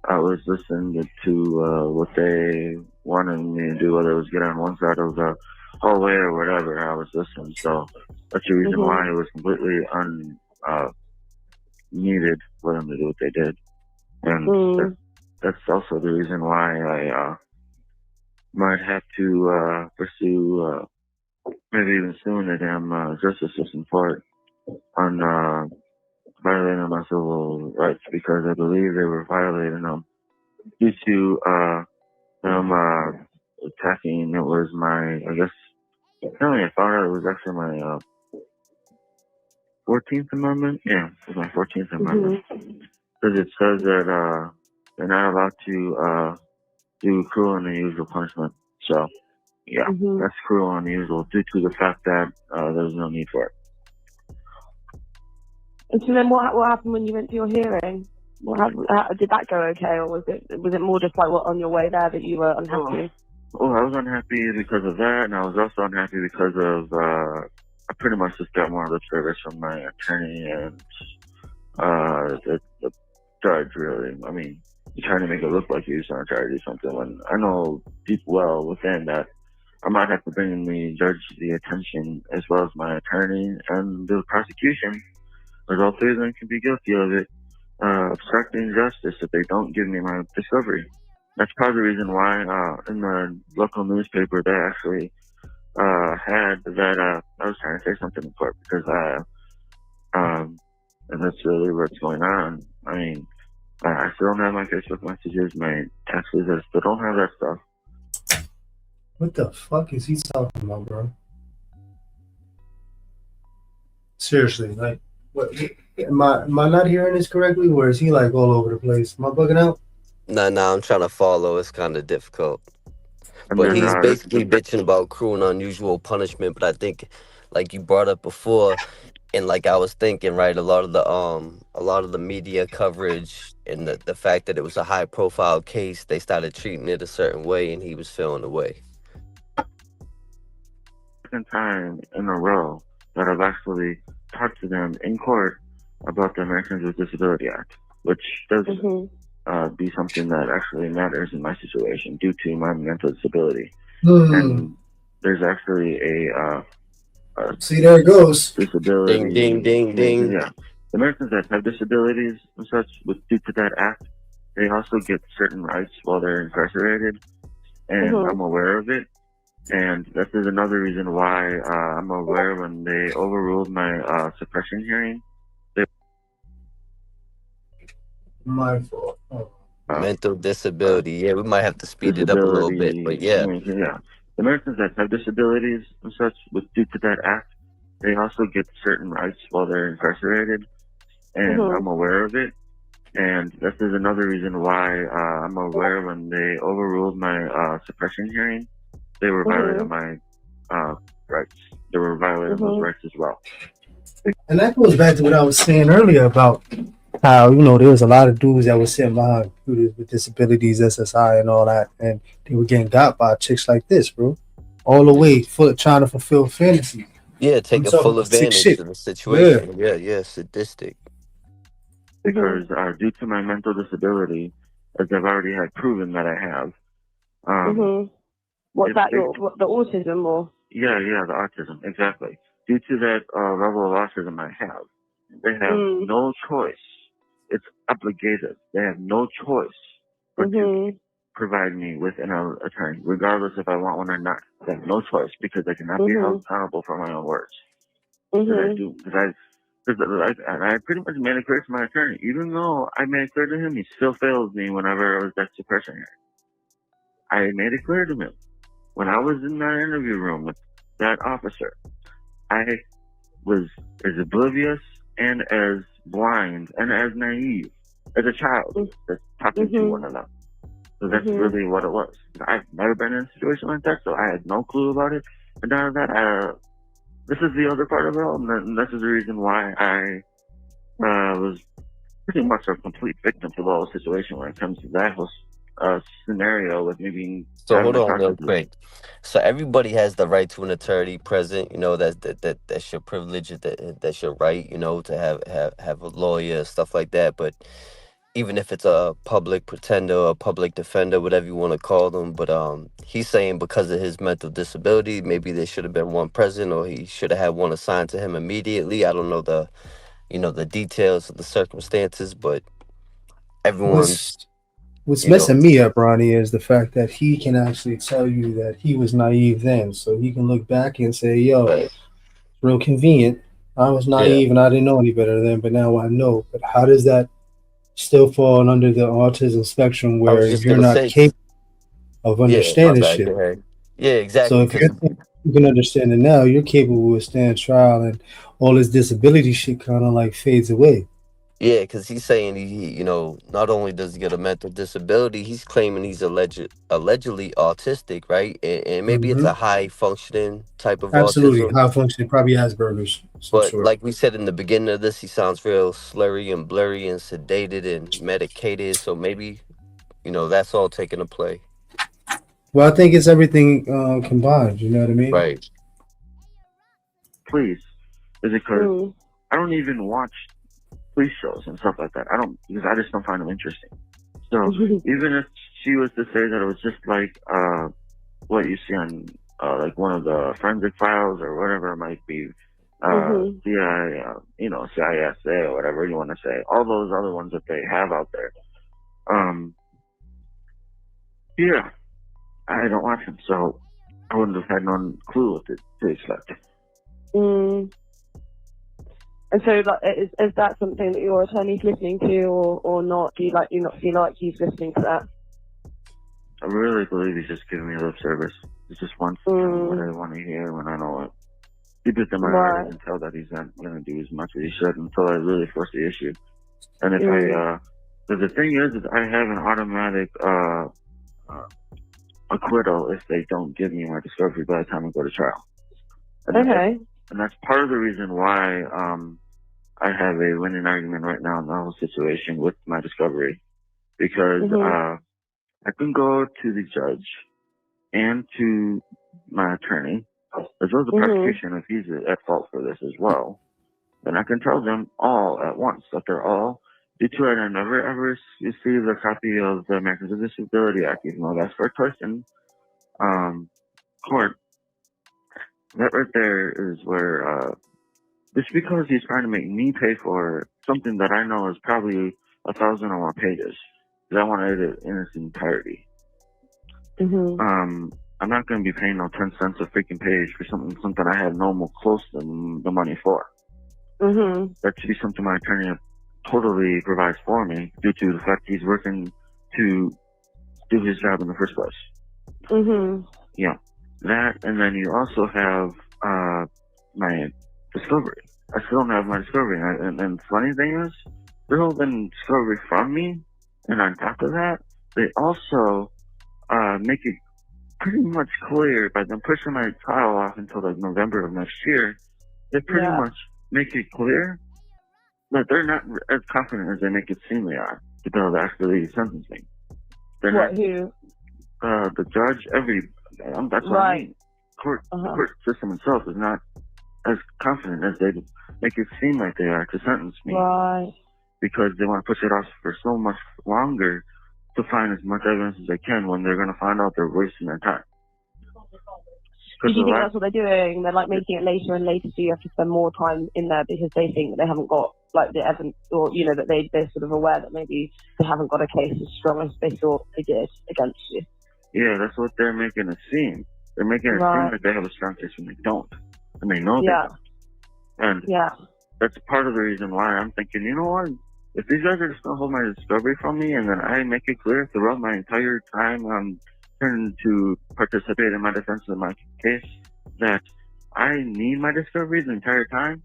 I was listening to what they wanted me to do, whether it was get on one side of the hallway or whatever. I was listening, so that's the reason why it was completely needed for them to do what they did, and that's also the reason why I might have to pursue, maybe even suing the damn justice system for it on violating my civil rights, because I believe they were violating them due to them attacking. It was my, I guess, apparently I found out it was actually my 14th Amendment. Yeah, it was my 14th Amendment. Because it says that they're not allowed to do cruel and unusual punishment. So, yeah, that's cruel and unusual due to the fact that there's no need for it. And so then what happened when you went to your hearing? Did that go okay, or was it more just like on your way there that you were unhappy? Oh, I was unhappy because of that, and I was also unhappy because of I pretty much just got more lip service from my attorney and the judge, really. I mean, you're trying to make it look like you're trying to do something when I know deep well within that I might have to bring the judge the attention as well as my attorney and the prosecution, because all three of them can be guilty of it, obstructing justice if they don't give me my discovery. That's part of the reason why in the local newspaper they actually had that I was trying to say something in court, because and that's really what's going on. I mean, I still don't have my Facebook messages, my texts, I still don't have that stuff. What the fuck is he talking about, bro? Seriously, like, what? Am I not hearing this correctly, or is he like all over the place? Am I bugging out? Nah, I'm trying to follow. It's kind of difficult. But he's basically bitching about cruel and unusual punishment. But I think, like you brought up before, and like I was thinking, right, a lot of the media coverage and the fact that it was a high profile case, they started treating it a certain way, and he was feeling away. Second time in a row that I've actually talked to them in court about the Americans with Disability Act, which does be something that actually matters in my situation due to my mental disability. And there's actually a see, there it goes. Disability. Ding. Yeah, the Americans that have disabilities and such, due to that act, they also get certain rights while they're incarcerated, and I'm aware of it. And this is another reason why I'm aware when they overruled my suppression hearing. My fault. Mental disability. Yeah, we might have to speed it up a little bit, but yeah. Yeah. The Americans that have disabilities and such, due to that act, they also get certain rights while they're incarcerated, and I'm aware of it. And this is another reason why I'm aware when they overruled my suppression hearing, they were violating my rights. They were violating those rights as well. And that goes back to what I was saying earlier about how, there was a lot of dudes that were sitting behind computers with disabilities, SSI and all that, and they were getting got by chicks like this, bro. All the way trying to fulfill fantasy. Yeah, take a full advantage of the situation. Yeah, sadistic. because due to my mental disability, as I've already had proven that I have. What's that? The autism or? Yeah, the autism, exactly. Due to that level of autism I have, they have no choice. It's obligated. They have no choice but to provide me with an attorney, regardless if I want one or not. They have no choice because I cannot be held accountable for my own words. Because I pretty much made it clear to my attorney. Even though I made it clear to him, he still fails me whenever I was that suppression hearing. I made it clear to him. When I was in that interview room with that officer, I was as oblivious and as blind and as naive as a child that's talking to one of them. So that's really what it was. I've never been in a situation like that, so I had no clue about it. And none of that, this is the other part of it all, and this is the reason why I was pretty much a complete victim to the whole situation when it comes to that whole scenario with me being. So hold on real quick. So everybody has the right to an attorney present. You know, that's your privilege. That's your right. You know, to have a lawyer, stuff like that. But even if it's a public pretender, a public defender, whatever you want to call them, but he's saying because of his mental disability, maybe there should have been one present, or he should have had one assigned to him immediately. I don't know the details of the circumstances, but everyone's. What's messing me up, Ronnie, is the fact that he can actually tell you that he was naive then. So he can look back and say, yo, it's real convenient. I was naive and I didn't know any better then, but now I know. But how does that still fall under the autism spectrum where you're not capable of understanding shit? Yeah, exactly. So if you can understand it now, you're capable of standing trial and all this disability shit kind of like fades away. Yeah, because he's saying he not only does he get a mental disability, he's claiming he's allegedly autistic, right? And maybe it's a high functioning type of autism. Absolutely, high functioning, probably Asperger's. But like we said in the beginning of this, he sounds real slurry and blurry and sedated and medicated. So maybe, that's all taken to play. Well, I think it's everything combined. You know what I mean? Right. Please, is it because I don't even watch police shows and stuff like that. Because I just don't find them interesting. So even if she was to say that it was just like what you see on like one of the forensic files or whatever it might be, CISA or whatever you want to say, all those other ones that they have out there. I don't watch them, so I wouldn't have had no clue what to expect. And so, is that something that your attorney's listening to, or not? Do you not feel like he's listening to that? I really believe he's just giving me lip service. He just wants to tell me what I want to hear when I know it. Deep within my heart, I can tell that he's not going to do as much as he should until I really force the issue. And if the thing is I have an automatic acquittal if they don't give me my discovery by the time I go to trial. And that's part of the reason why I have a winning argument right now in the whole situation with my discovery. Because I can go to the judge and to my attorney, as well as the prosecution if he's at fault for this as well. Then I can tell them all at once that they're all, due to it, I never ever received a copy of the Americans with Disability Act, even though that's for a choice in court. That right there is where, just because he's trying to make me pay for something that I know is probably 1,000 or more pages, because I want to edit it in its entirety. I'm not going to be paying no 10 cents a freaking page for something I have no more close to the money for. That should be something my attorney totally provides for me, due to the fact he's working to do his job in the first place. Yeah. That, and then you also have my discovery. I still don't have my discovery. And the funny thing is, they're holding discovery from me, and on top of that, they also make it pretty much clear by them pushing my trial off until like November of next year. They pretty much make it clear that they're not as confident as they make it seem they are to be able to actually sentence me. They're not. The judge, that's what I mean. The court system itself is not as confident as they make it seem like they are to sentence me. because they want to push it off for so much longer to find as much evidence as they can when they're going to find out they're wasting their time. Do you think that's what they're doing? They're like making it later and later, so you have to spend more time in there because they think that they haven't got like the evidence, or you know that they're sort of aware that maybe they haven't got a case as strong as they thought they did against you. Yeah, that's what they're making it seem. They're making it seem like they have a strong case when they don't, and they know they don't. And that's part of the reason why I'm thinking, you know what? If these guys are just gonna hold my discovery from me, and then I make it clear throughout my entire time turn to participate in my defense of my case that I need my discovery the entire time.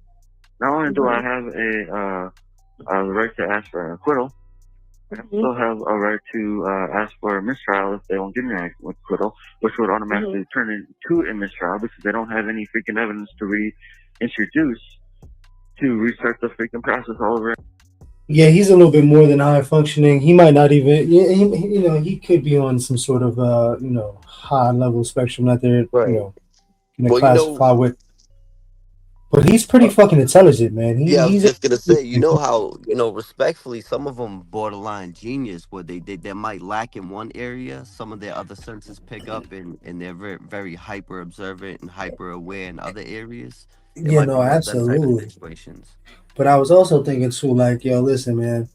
Not only do I have a right to ask for an acquittal, I also have a right to ask for a mistrial if they won't give me an acquittal, which would automatically turn into a mistrial because they don't have any freaking evidence to reintroduce to restart the freaking process all over. Yeah, he's a little bit more than high functioning. He might not even, he could be on some sort of, high level spectrum that they're, classify with. But he's pretty fucking intelligent, man. I was just gonna say, you know how, respectfully, some of them borderline genius, where they might lack in one area, some of their other senses pick up, and they're very, very hyper observant and hyper aware in other areas. Absolutely. But I was also thinking too, like, yo, listen, man,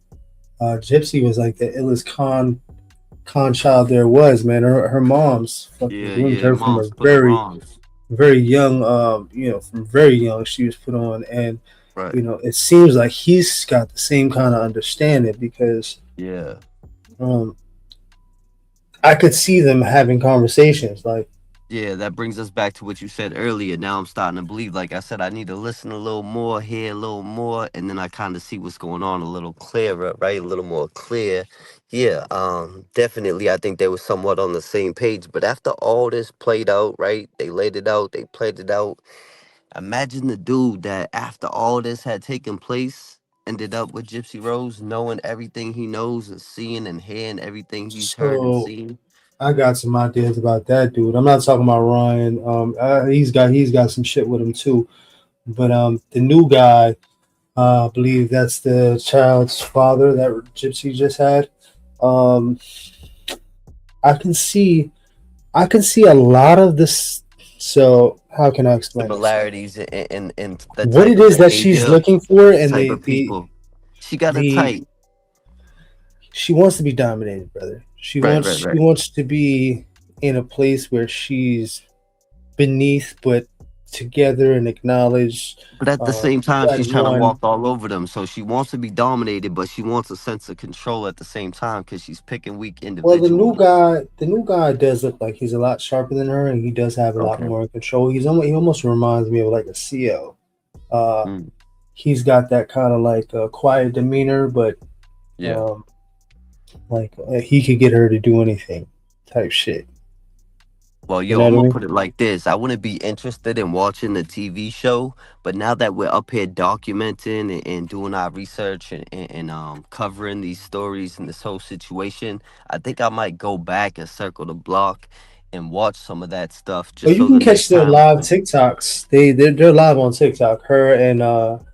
Gypsy was like the illest con child there was, man. Her mom's fucking groomed her from a very young, from very young she was put on, and it seems like he's got the same kind of understanding because I could see them having conversations like. Yeah, that brings us back to what you said earlier. Now I'm starting to believe, like I said, I need to listen a little more, hear a little more, and then I kind of see what's going on a little clearer, right? A little more clear. Yeah, definitely. I think they were somewhat on the same page. But after all this played out, right? They laid it out, they played it out. Imagine the dude that after all this had taken place, ended up with Gypsy Rose, knowing everything he knows and seeing and hearing everything he's heard and seen. I got some ideas about that dude. I'm not talking about Ryan. He's got some shit with him too. But the new guy, I believe that's the child's father that Gypsy just had. I can see a lot of this. So how can I explain similarities in what it is that she's looking for, and the people. She got a type. She wants to be dominated, brother. She wants to be in a place where she's beneath but together and acknowledged. But at the same time, she's trying to walk all over them. So she wants to be dominated, but she wants a sense of control at the same time because she's picking weak individuals. Well, the new guy does look like he's a lot sharper than her, and he does have a lot more control. He almost reminds me of like a CO. He's got that kind of like quiet demeanor, but he could get her to do anything type shit. Well, I'm going to put it like this. I wouldn't be interested in watching the TV show, but now that we're up here documenting and doing our research and covering these stories and this whole situation, I think I might go back and circle the block and watch some of that stuff. You can catch their live TikToks. They're live on TikTok. Her and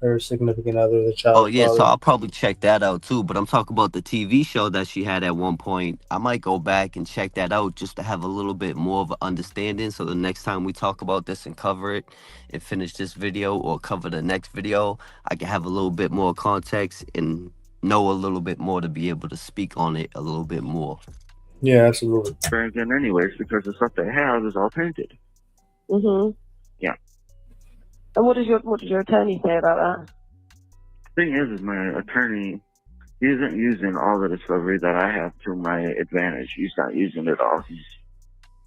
her significant other, the child. Oh yeah, so I'll probably check that out too. But I'm talking about the TV show that she had at one point. I might go back and check that out just to have a little bit more of an understanding. So the next time we talk about this and cover it and finish this video or cover the next video, I can have a little bit more context and know a little bit more to be able to speak on it a little bit more. Yeah, absolutely. Again, anyways, because the stuff they have is all painted. Yeah. And what does your attorney say about that? The thing is my attorney, he isn't using all the discovery that I have to my advantage. He's not using it all. He's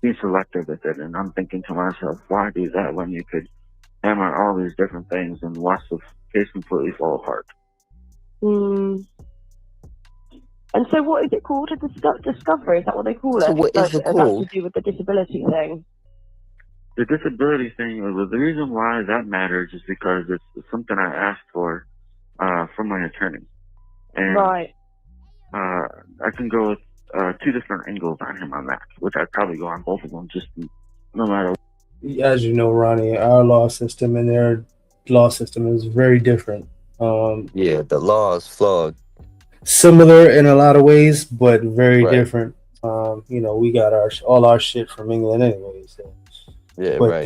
being selective with it, and I'm thinking to myself, why do that when you could hammer all these different things and watch the case completely fall apart? And so what is it called? A discovery? Is that what they call it? So what is it called? That's to do with the disability thing. The disability thing, the reason why that matters is because it's something I asked for from my attorney. And I can go with two different angles on him on that, which I'd probably go on both of them, just no matter what. As you know, Ronnie, our law system and their law system is very different. Yeah, the law is flawed. similar in a lot of ways, but very Right. different. We got all our shit from England anyway, so. Yeah, But right.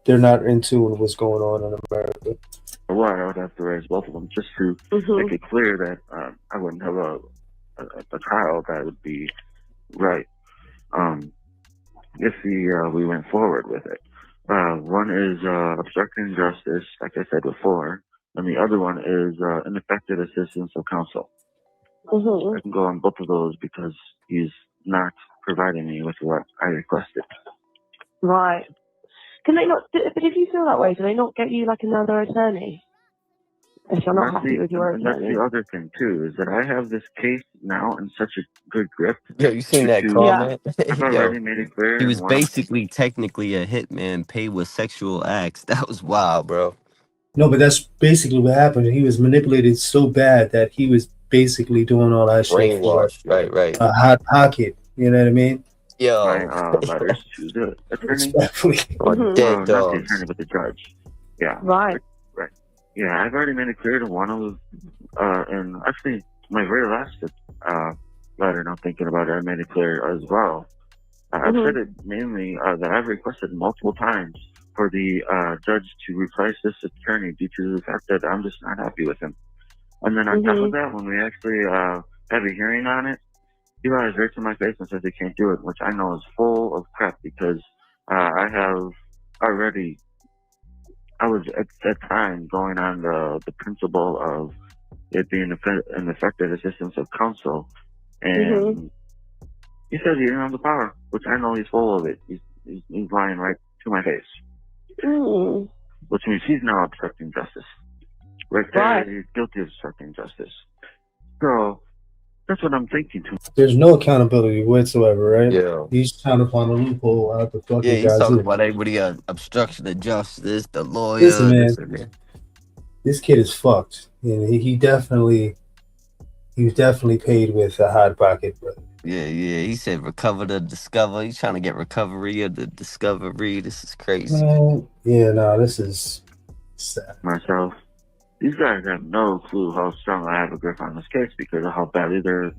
they're not in tune with what's going on in America. Well, I would have to raise both of them just to make it clear that I wouldn't have a trial that would be right if we went forward with it. One is obstructing justice, like I said before, and the other one is ineffective assistance of counsel. I can go on both of those because he's not providing me with what I requested. Right. Can they not? But if you feel that way, do they not get you like another attorney? If you're not happy with your and that's attorney. the other thing too, is that I have this case now in such a good grip. Yo, you seen that to- comment? I've Yo, already made it clear. he in was one of- basically technically a hitman paid with sexual acts. That was wild, bro. No, but that's basically what happened. He was manipulated so bad that he was basically doing all that shit for Brainwashed. Right. a hot pocket. You know what I mean? Yo. My letters to the attorney. Respectfully. Dead Not the dogs. attorney, but the judge. Yeah. Right. Yeah, I've already made it clear to one of and actually my very last letter, now thinking about it, I made it clear as well. I've said it mainly that I've requested multiple times for the judge to replace this attorney due to the fact that I'm just not happy with him. And then on top of that, when we actually have a hearing on it, he lies right to my face and says he can't do it, which I know is full of crap because I have already, I was at that time going on the principle of it being an effective assistance of counsel, and he says he didn't have the power, which I know he's full of it. He's lying right to my face, which means he's now obstructing justice. Right there, he's guilty of obstructing justice. So that's what I'm thinking too. There's no accountability whatsoever, right? Yeah. He's trying to find a loophole out the fucking Yeah, he's guys. talking about everybody obstruction of justice, the lawyer. Listen, man, this kid is fucked. And he was definitely paid with a hot pocket, bro. Yeah. He said recover to discover. He's trying to get recovery of the discovery. This is crazy. This is sad. Myself, these guys have no clue how strong I have a grip on this case because of how badly they're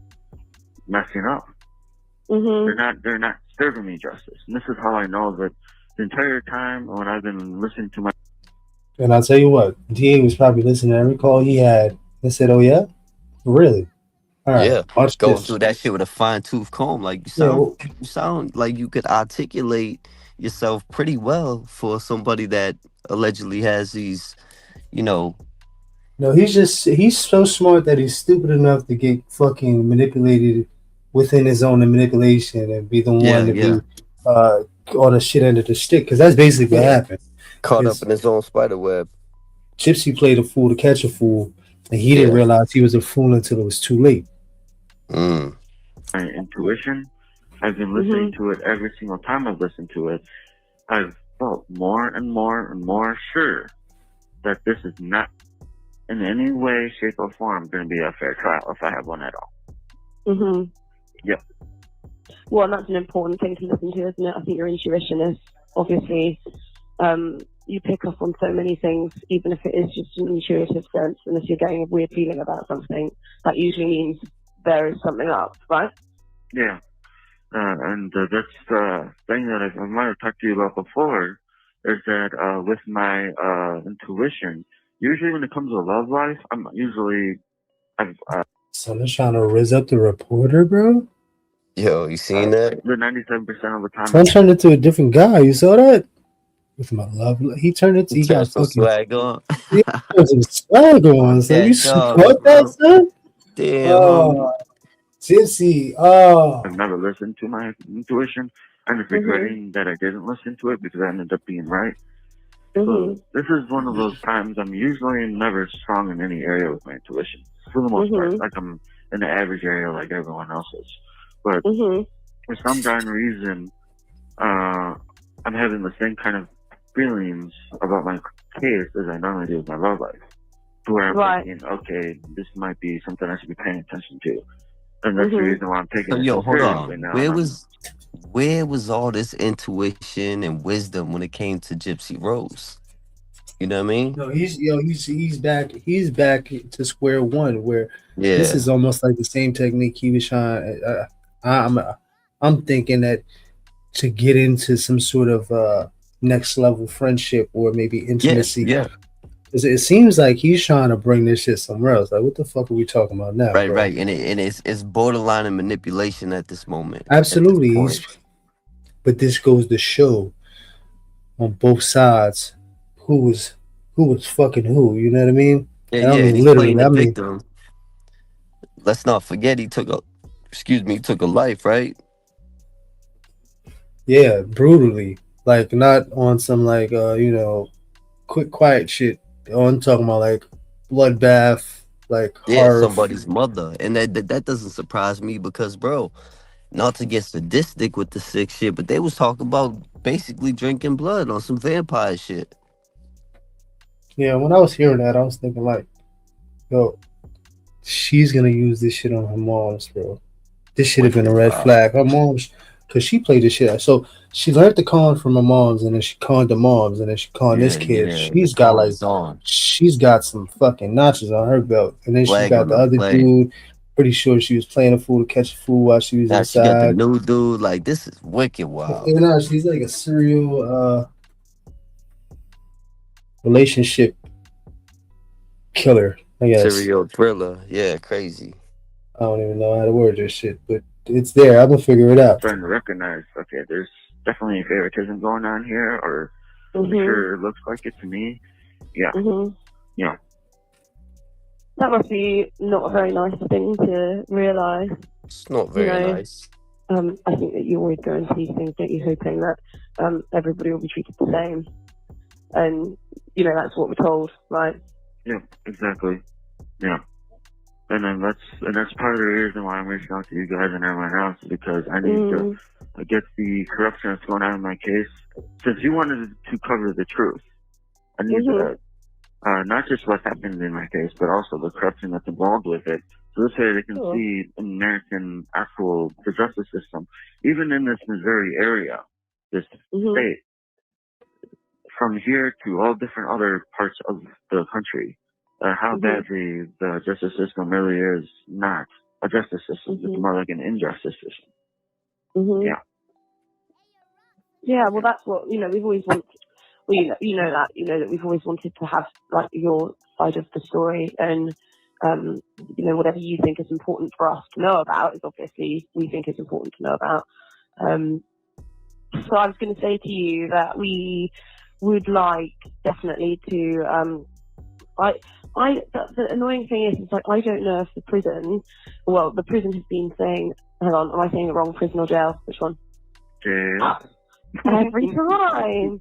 messing up. They're not serving me justice, and this is how I know that the entire time when I've been listening to my. And I'll tell you what, DA was probably listening to every call he had and said, "Oh yeah, really? All right, Yeah, watch going this." through that shit with a fine tooth comb. Like you sound like you could articulate yourself pretty well for somebody that allegedly has these, No, he's so smart that he's stupid enough to get fucking manipulated within his own manipulation and be the one to be on the shit end of the stick, because that's basically what happened. Caught up in his own spider web. Gypsy played a fool to catch a fool, and he didn't realize he was a fool until it was too late. My intuition, I've been listening to it every single time I've listened to it. I've felt more and more and more sure that this is not in any way, shape, or form going to be a fair trial if I have one at all. Yep. Well, that's an important thing to listen to, isn't it? I think your intuition is obviously, you pick up on so many things, even if it is just an intuitive sense. And if you're getting a weird feeling about something, that usually means there is something up, right? Yeah. And that's the thing that I might have talked to you about before, is that with my intuition, usually when it comes to love life, So they're trying to riz up the reporter, bro? Yo, you seen that? The 97% of the time. Son turned into a different guy. You saw that? With my love, he turned into. He got some fucking swag on. He got some swag on. So you support that, son? Damn. Gypsy. I've never listened to my intuition. I'm just regretting that I didn't listen to it because I ended up being right. So this is one of those times I'm usually never strong in any area with my intuition. For the most part, like I'm in the average area like everyone else is. But for some darn reason, I'm having the same kind of feelings about my case as I normally do with my love life. Where I'm thinking, okay, this might be something I should be paying attention to. And that's the reason why I'm taking it so hold seriously on. now. Where was all this intuition and wisdom when it came to Gypsy Rose? You know what I mean? No, he's back. He's back to square one, where this Yeah. is almost like the same technique he was trying. I'm I'm thinking that to get into some sort of next level friendship or maybe Yeah. intimacy, Yeah. 'cause it seems like he's trying to bring this shit somewhere else. Like, what the fuck are we talking about now, Right. bro? Right. And it's borderline and manipulation at this moment. At this Absolutely, point. but this goes to show on both sides who was who was fucking who. You know what I mean? Yeah. And I Yeah. And mean he's playing literally. the I mean, victim. Let's not forget he took a. Excuse me. He took a life. Right. yeah, brutally. Like not on some like quick quiet shit. I'm talking about like bloodbath, like Yeah. horror. Somebody's mother, and that doesn't surprise me because, bro, not to get sadistic with the sick shit, but they was talking about basically drinking blood on some vampire shit. Yeah, when I was hearing that, I was thinking like, yo, she's gonna use this shit on her moms, bro. This should have Which been a is red flag. Her moms, because she played this shit. So she learned to con from her moms, and then she conned the moms, and then she conned this yeah, kid. yeah. The She's got con like, is on. she's got some fucking notches on her belt, and then she Flag got on the the other play. dude. Pretty sure she was playing a fool to catch a fool while she was Now she got the inside. new dude. Like, this is wicked wild. You know, she's like a serial relationship killer, I guess. Serial thriller. Yeah, crazy. I don't even know how to word this shit, but it's there. I'm gonna figure it out. Starting to recognize, okay, there's definitely favoritism going on here, or Mhm. sure it looks like it to me. Yeah. Mhm. Yeah. That must be not a very nice thing to realise. It's not very know, nice. I think that you always go into these things, don't you, hoping that everybody will be treated the same. And, that's what we're told, right? Yeah, exactly. Yeah. And then that's part of the reason why I'm reaching out to you guys and everyone else, because I need to get the corruption that's going on in my case. Since you wanted to cover the truth, I need to, not just what happened in my case, but also the corruption that's involved with it. So this way they can see American the justice system, even in this Missouri area, this state, from here to all different other parts of the country. How badly the justice system really is not a justice system. It's more like an injustice system. Yeah. Yeah, well, that's what, we've always wanted. Well, that we've always wanted to have, like, your side of the story. And, whatever you think is important for us to know about is obviously we think is important to know about. So I was going to say to you that we would like definitely to, the annoying thing is, it's like, I don't know if the prison has been saying, hang on, am I saying it wrong? Prison or jail? Which one? Jail. Every time.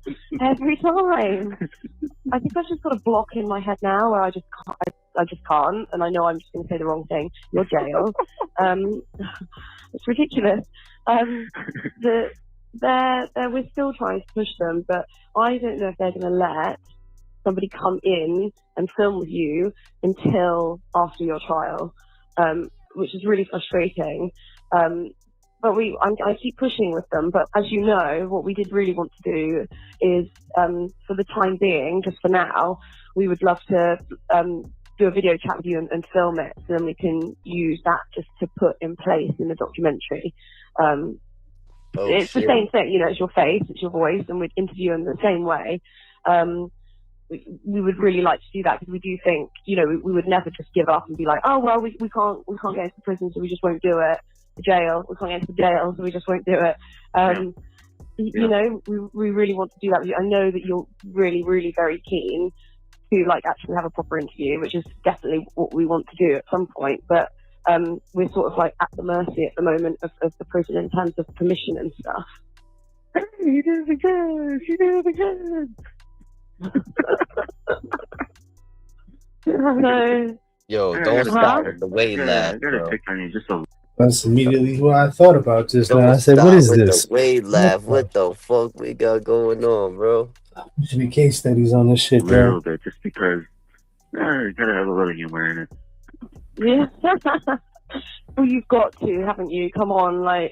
I think I've just got a block in my head now where I just can't, and I know I'm just going to say the wrong thing. You're jail. It's ridiculous. We're still trying to push them, but I don't know if they're going to let somebody come in and film with you until after your trial, which is really frustrating. But I keep pushing with them. But as you know, what we did really want to do is, for the time being, just for now, we would love to do a video chat with you and film it, so then we can use that just to put in place in the documentary. It's the same thing, it's your face, it's your voice, and we'd interview in the same way. We would really like to do that, because we do think, we would never just give up and be like, oh well, we can't get into prison, so we just won't do it. Jail, we can't get into the jail, so we just won't do it. We really want to do that with you. I know that you're really, really very keen to actually have a proper interview, which is definitely what we want to do at some point, but we're sort of at the mercy at the moment of the prison in terms of permission and stuff. Hey, he did it again! No. Yo, don't stop with the way laugh, I gotta bro. pick on you just a That's immediately what I thought about just now. I Don't said, "What stop is with this?" the way laugh. What the fuck we got going on, bro? There should be case studies on this shit, little bro. bit, just because you gotta have a little humor in it. Yeah. Well, you've got to, haven't you? Come on,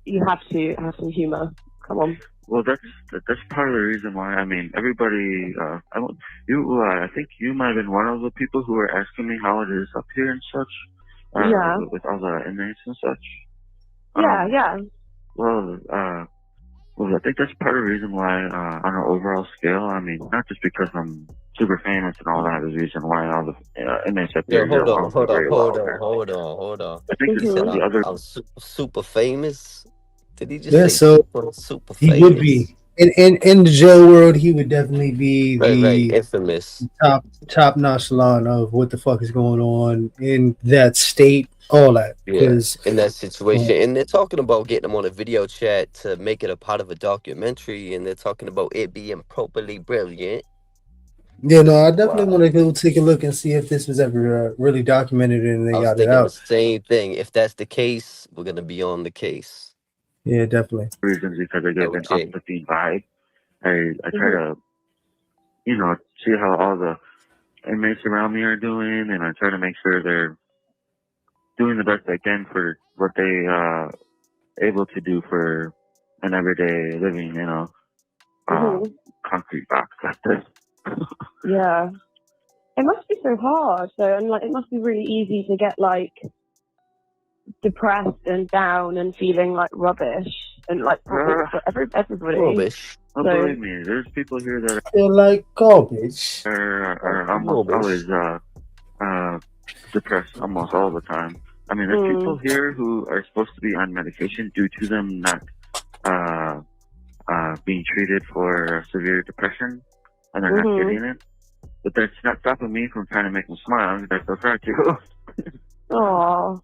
you have to have some humour. Come on. Well, that's part of the reason why. I mean, everybody. I think you might have been one of the people who were asking me how it is up here and such. Yeah. With all the inmates and such. Yeah. Well, I think that's part of the reason why, on an overall scale. I mean, not just because I'm super famous and all that is the reason why all the inmates up Yo, here get hold along on. very well. Apparently. Hold on. I think He said the other. I'm super famous. Did he just Yeah, say so super he would famous? be in the jail world. He would definitely be Right, the infamous. top nonchalant of what the fuck is going on in that state, all that. Yeah, Because in that situation. And they're talking about getting him on a video chat to make it a part of a documentary, and they're talking about it being properly brilliant. yeah, no, I definitely Wow. want to go take a look and see if this was ever really documented and they I was got it thinking the out. same thing. If that's the case, we're gonna be on the case. Yeah, definitely. Reasons because I give an Okay. uplifting vibe. I try Mm-hmm. to, see how all the inmates around me are doing, and I try to make sure they're doing the best they can for what they able to do for an everyday living, Mm-hmm. concrete box like this. Yeah. It must be so hard. And like, it must be really easy to get like depressed and down and feeling like rubbish and like for everybody. Rubbish. Well, believe me, there's people here that Feel like garbage. are almost Rubbish. always depressed almost all the time. I mean, there's people here who are supposed to be on medication due to them not being treated for severe depression, and they're not getting it. But that's not stopping me from trying to make them smile. That's so try to. Oh,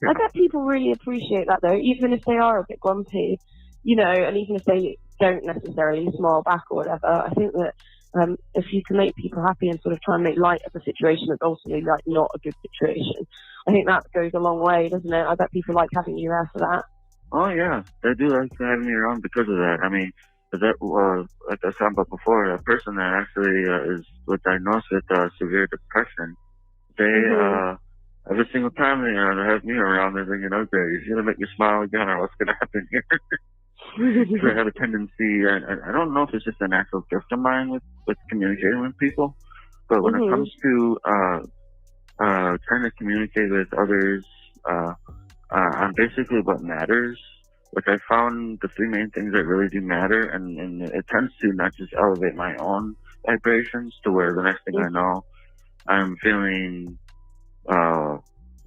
I bet people really appreciate that though, even if they are a bit grumpy, and even if they don't necessarily smile back or whatever. I think that if you can make people happy and sort of try and make light of a situation that's ultimately like not a good situation, I think that goes a long way, doesn't it? I bet people like having you there for that. Oh yeah, they do like having me around because of that. I mean, like I said about before, a person that actually is diagnosed with severe depression, they every single time they have me around, they're thinking, okay, you're gonna make me smile again, or what's gonna happen here? So I have a tendency, I don't know if it's just a natural gift of mine with communicating with people, but when it comes to trying to communicate with others on basically what matters, like I found the three main things that really do matter, and it tends to not just elevate my own vibrations to where the next thing I know, I'm feeling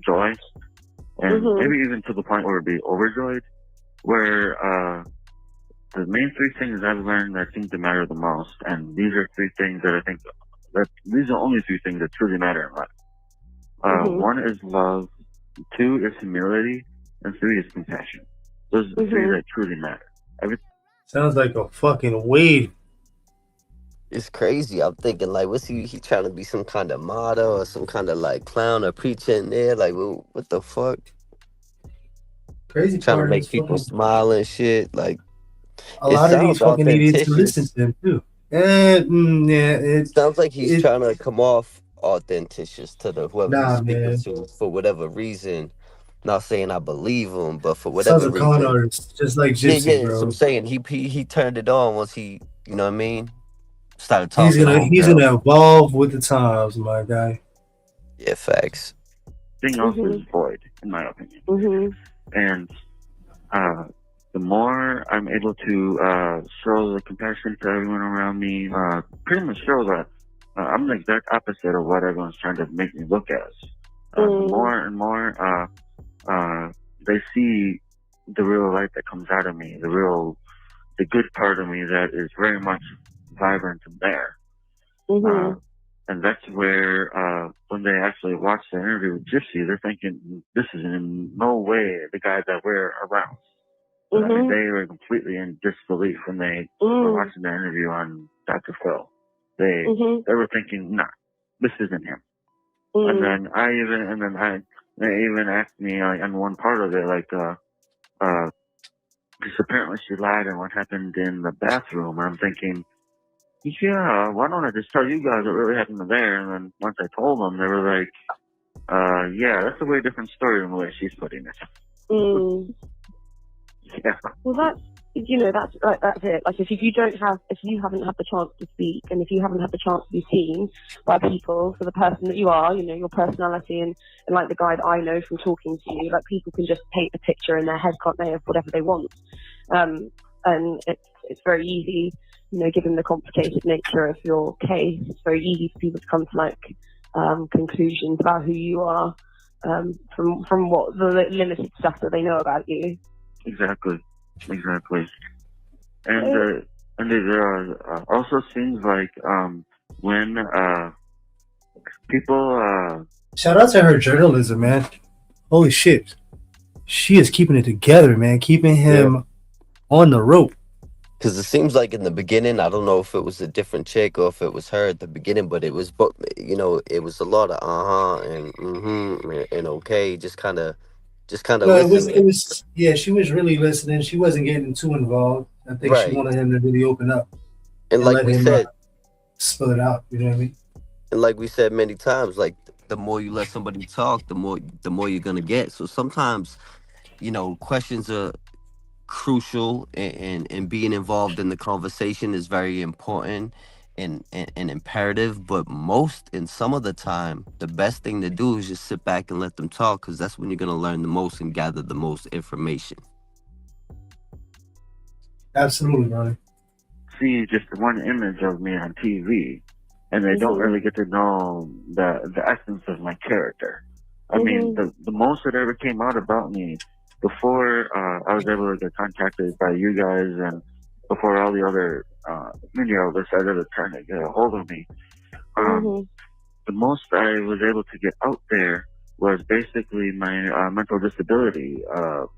joy, and maybe even to the point where it'd be overjoyed, where the main three things I've learned that seem to matter the most, and these are three things that I think that these are the only three things that truly matter in life. One is love, two is humility, and three is compassion. Those are the three that truly matter. Sounds like a fucking wave. It's crazy. I'm thinking like, what's he trying to be some kind of model or some kind of like clown or preacher in there? Like, what the fuck? Crazy Trying to part make is people fucking smile and shit. Like, a it lot of these sounds fucking idiots listen authentitious. to him too. Yeah, Sounds like he's it trying to come off authentitious to the whoever he's nah, speaking man. to for whatever reason. Not saying I believe him, but for Sounds whatever a con reason. artist, just like Yeah, Gypsy yeah. So I'm Rose. saying he turned it on once he, you know what I mean, started talking to He's homegirl. gonna evolve with the times, my guy. Yeah, facts. Thing else is void, in my opinion. And the more I'm able to show the compassion to everyone around me, pretty much show that I'm the exact opposite of what everyone's trying to make me look as. The more and more they see the real light that comes out of me, the good part of me that is very much vibrant and there. And that's where when they actually watch the interview with Gypsy, they're thinking, this is in no way the guy that we're around. I mean, they were completely in disbelief when they were watching the interview on Dr. Phil. They were thinking, nah, this isn't him. And then they even asked me on one part of it, like, because apparently she lied on what happened in the bathroom. And I'm thinking, yeah, why don't I just tell you guys what really happened there? And then once I told them, they were like, yeah, that's a way different story than the way she's putting it. Yeah. Well, you know, that's it. Like, if you haven't had the chance to speak, and if you haven't had the chance to be seen by people for the person that you are, you know, your personality, and like the guy that I know from talking to you, like, people can just paint a picture in their head, can't they, of whatever they want. And it's very easy, you know, given the complicated nature of your case, it's very easy for people to come to like conclusions about who you are from what the limited stuff that they know about you. Exactly. And it also seems like when people Shout out to her journalism, man. Holy shit. She is keeping it together, man. Keeping him on the rope. Because it seems like in the beginning, I don't know if it was a different chick or if it was her at the beginning, but it was, you know, it was a lot of and and okay, just kind of No, listening. she was really listening. She wasn't getting too involved. I think she Right. wanted him to really open up And like let we him said, spill it out. You know what I mean? and like we said many times, like the more you let somebody talk, the more you're gonna get. So sometimes, you know, questions are crucial, and being involved in the conversation is very important and imperative, but some of the time the best thing to do is just sit back and let them talk, because that's when you're going to learn the most and gather the most information. Absolutely, Ronnie. see just one image of me on TV, and they don't really get to know the essence of my character. I mean, the most that ever came out about me before I was able to get contacted by you guys, and before all the other media outlets that ever trying to get a hold of me, the most I was able to get out there was basically my mental disability of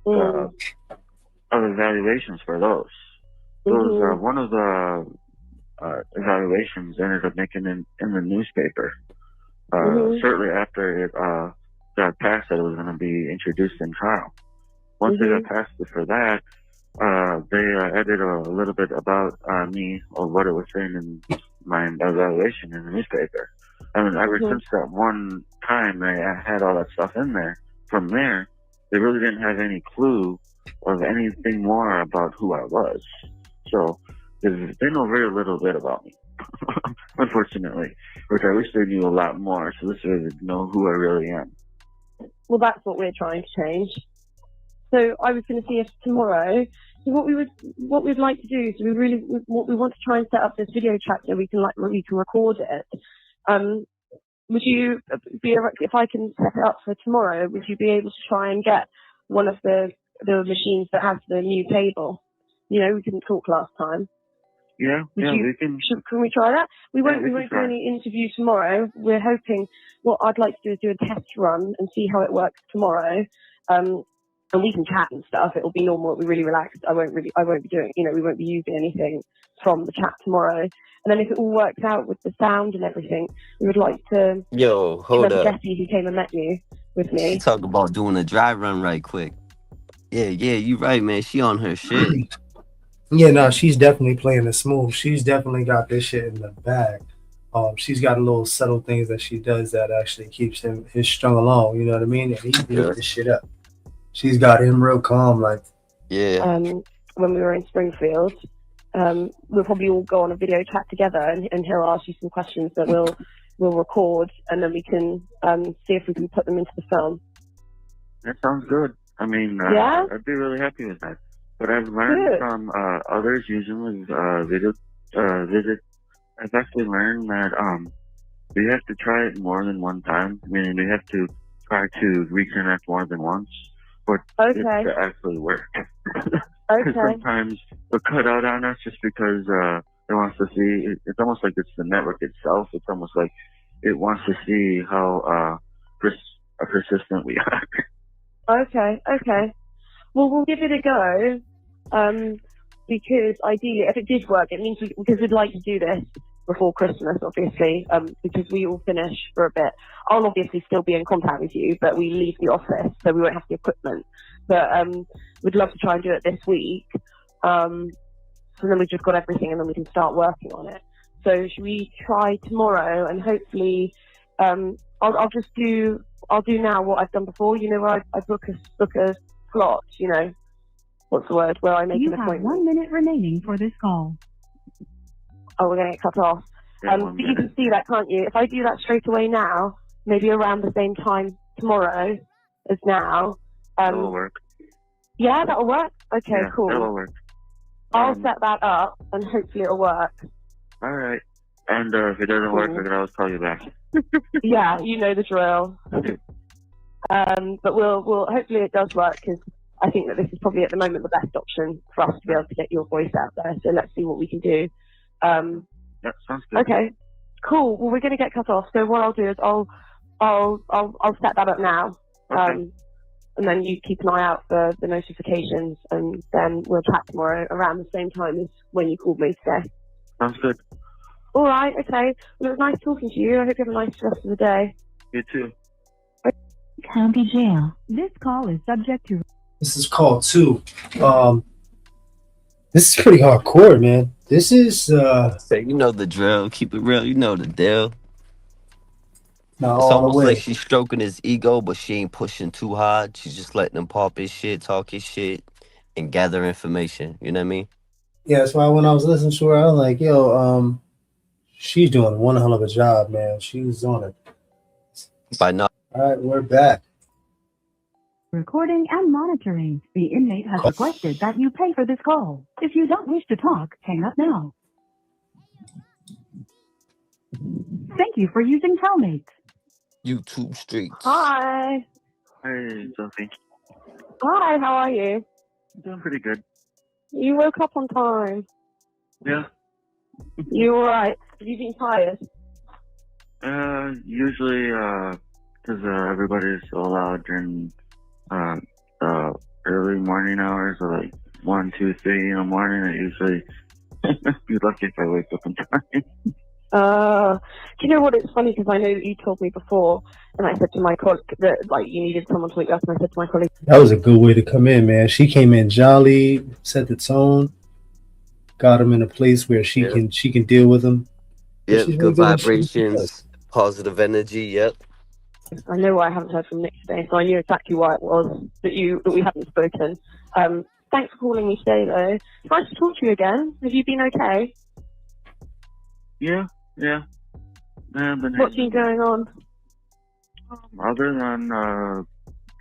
evaluations for those. Those one of the evaluations ended up making in the newspaper shortly after it got passed that it was going to be introduced in trial. Once they got passed for that, they added a little bit about me, or what it was saying in my evaluation in the newspaper. And ever since that one time they had all that stuff in there, from there, they really didn't have any clue of anything more about who I was. So they know very little bit about me, unfortunately, which I wish they knew a lot more, so this way they know who I really am. Well, that's what we're trying to change. So I was going to see if tomorrow, so what we'd like to do is we want to try and set up this video chat so we can record it. Would you be, if I can set it up for tomorrow, would you be able to try and get one of the machines that has the new table? You know, we couldn't talk last time. Yeah, we can. Can we try that? We won't do try. any interview tomorrow. We're hoping, what I'd like to do is do a test run and see how it works tomorrow. And we can chat and stuff. It'll be normal. It'll be really relaxed. I won't be doing, you know, we won't be using anything from the chat tomorrow. And then if it all works out with the sound and everything, we would like to. Yo, hold up. Jessie, who came and met you with me. She talk about doing a dry run right quick. Yeah, you right, man. She on her shit. Yeah, no, she's definitely playing it smooth. She's definitely got this shit in the bag. She's got little subtle things that she does that actually keeps him strung along. You know what I mean? And he beat this shit up. She's got him real calm, like. Yeah. When we were in Springfield, we'll probably all go on a video chat together, and he'll ask you some questions that we'll record, and then we can see if we can put them into the film. That sounds good. I mean, I'd be really happy with that. But I've learned from others using visit. I've actually learned that we have to try it more than one time. I mean, we have to try to reconnect more than once for it to actually work. Sometimes they'll cut out on us just because it wants to see. It's almost like it's the network itself. It's almost like it wants to see how persistent we are. Okay. Well, we'll give it a go, because ideally, if it did work, it means because we'd like to do this before Christmas, obviously, because we all finish for a bit. I'll obviously still be in contact with you, but we leave the office, so we won't have the equipment. But we'd love to try and do it this week. So then we've just got everything, and then we can start working on it. So should we try tomorrow, and hopefully, I'll do now what I've done before. You know, where I book a slot. You know, what's the word, where I make You an have appointment. 1 minute remaining for this call. Oh, we're going to get cut off. Yeah, But you can see that, can't you? If I do that straight away now, maybe around the same time tomorrow as now. That'll work. Yeah, that'll work? Okay, Yeah, cool. that'll work. I'll set that up, and hopefully it'll work. All right. And if it doesn't work, I can always call you back. Yeah, you know the drill. But we'll hopefully it does work, because I think that this is probably at the moment the best option for us to be able to get your voice out there. So let's see what we can do. Yeah, sounds good. Okay, cool. Well, we're going to get cut off. So what I'll do is I'll set that up now. Okay. And then you keep an eye out for the notifications, and then we'll chat tomorrow around the same time as when you called me today. Sounds good. All right, okay. Well, it was nice talking to you. I hope you have a nice rest of the day. You too. County Jail. This call is subject to... This is call 2. This is pretty hardcore, man. This is So you know the drill. Keep it real. You know the deal. not It's all the almost way. like she's stroking his ego, but she ain't pushing too hard. She's just letting him pop his shit, talk his shit, and gather information. You know what I mean? Yeah, that's why when I was listening to her, I was like, yo, she's doing one hell of a job, man. She's on it. By not. All right, we're back. Recording and monitoring. The inmate has requested that you pay for this call. If you don't wish to talk, hang up now. Thank you for using Telmates. YouTube streets. Hi. Hey, Sophie. Hi, how are you? Doing pretty good. You woke up on time. Yeah. You all right? Have you been tired? Usually, because everybody's so loud during early morning hours, or like 1, 2, 3 in the morning. I usually be lucky if I wake up in time. Do you know what? It's funny because I know that you told me before, and I said to my colleague that like you needed someone to wake up, and I said to my colleague, That was a good way to come in, man. She came in jolly, set the tone, got him in a place where she can deal with him. Yep, She's good really at what she does. vibrations, positive energy. Yep. I know why I haven't heard from Nick today, so I knew exactly why it was that we hadn't spoken. Thanks for calling me today, though. It's nice to talk to you again. Have you been okay? Yeah. What's been going on? Other than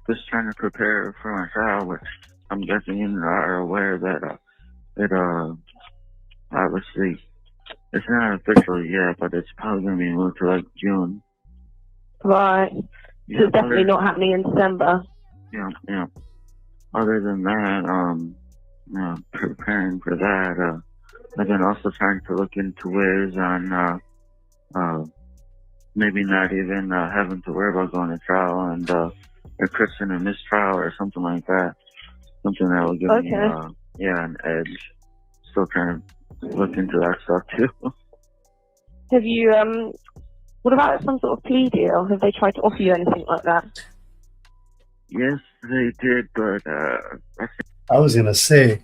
just trying to prepare for my trial, which I'm guessing you are aware that obviously it's not official yet, but it's probably going to be moved to like June. Right. Yeah, So it's definitely not happening in December. Yeah. Other than that, preparing for that, I've been also trying to look into ways on maybe not even having to worry about going to trial and a Christian or mistrial or something like that. Something that will give me an edge. Still trying to look into that stuff too. Have you what about some sort of plea deal? Have they tried to offer you anything like that? Yes, they did, but I was gonna say,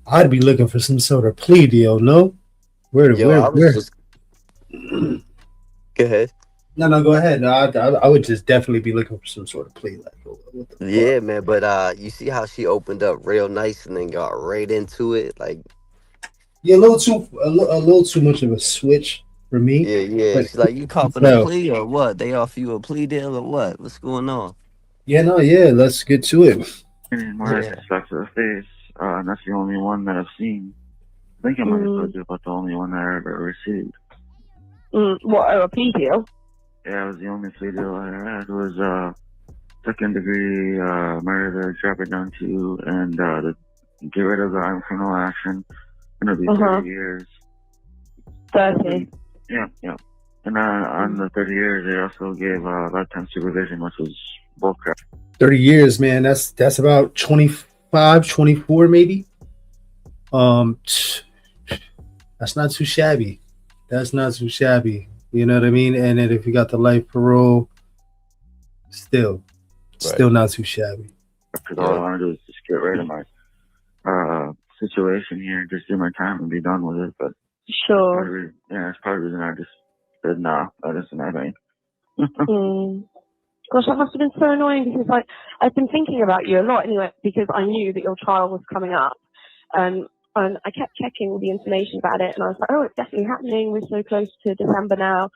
I'd be looking for some sort of plea deal. No, where? Just... Go ahead. No, go ahead. No, I would just definitely be looking for some sort of plea. Like, yeah, man. But you see how she opened up real nice and then got right into it, like. Yeah, a little too much of a switch for me. Yeah. But she's like, you copping a plea or what? They offer you a plea deal or what? What's going on? Yeah, let's get to it. More respect to the face. And that's the only one that I've seen. I think I might have told you about the only one that I ever received. What, a plea deal? Yeah, it was the only plea deal I had. It was second degree murder, drop it down to, and get rid of the armed criminal action. It'll be 30 years. 30? Yeah. And on the 30 years, they also gave lifetime supervision, which was bullcrap. 30 years, man. That's about 25, 24 maybe. That's not too shabby. You know what I mean? And then if you got the life parole, still not too shabby. Because all I want to do is just get rid of my situation here, just do my time and be done with it. But sure, that's part of the reason I just said, nah, that isn't happening. Gosh, that must have been so annoying because like I've been thinking about you a lot anyway because I knew that your trial was coming up. And I kept checking all the information about it and I was like, oh, it's definitely happening. We're so close to December now.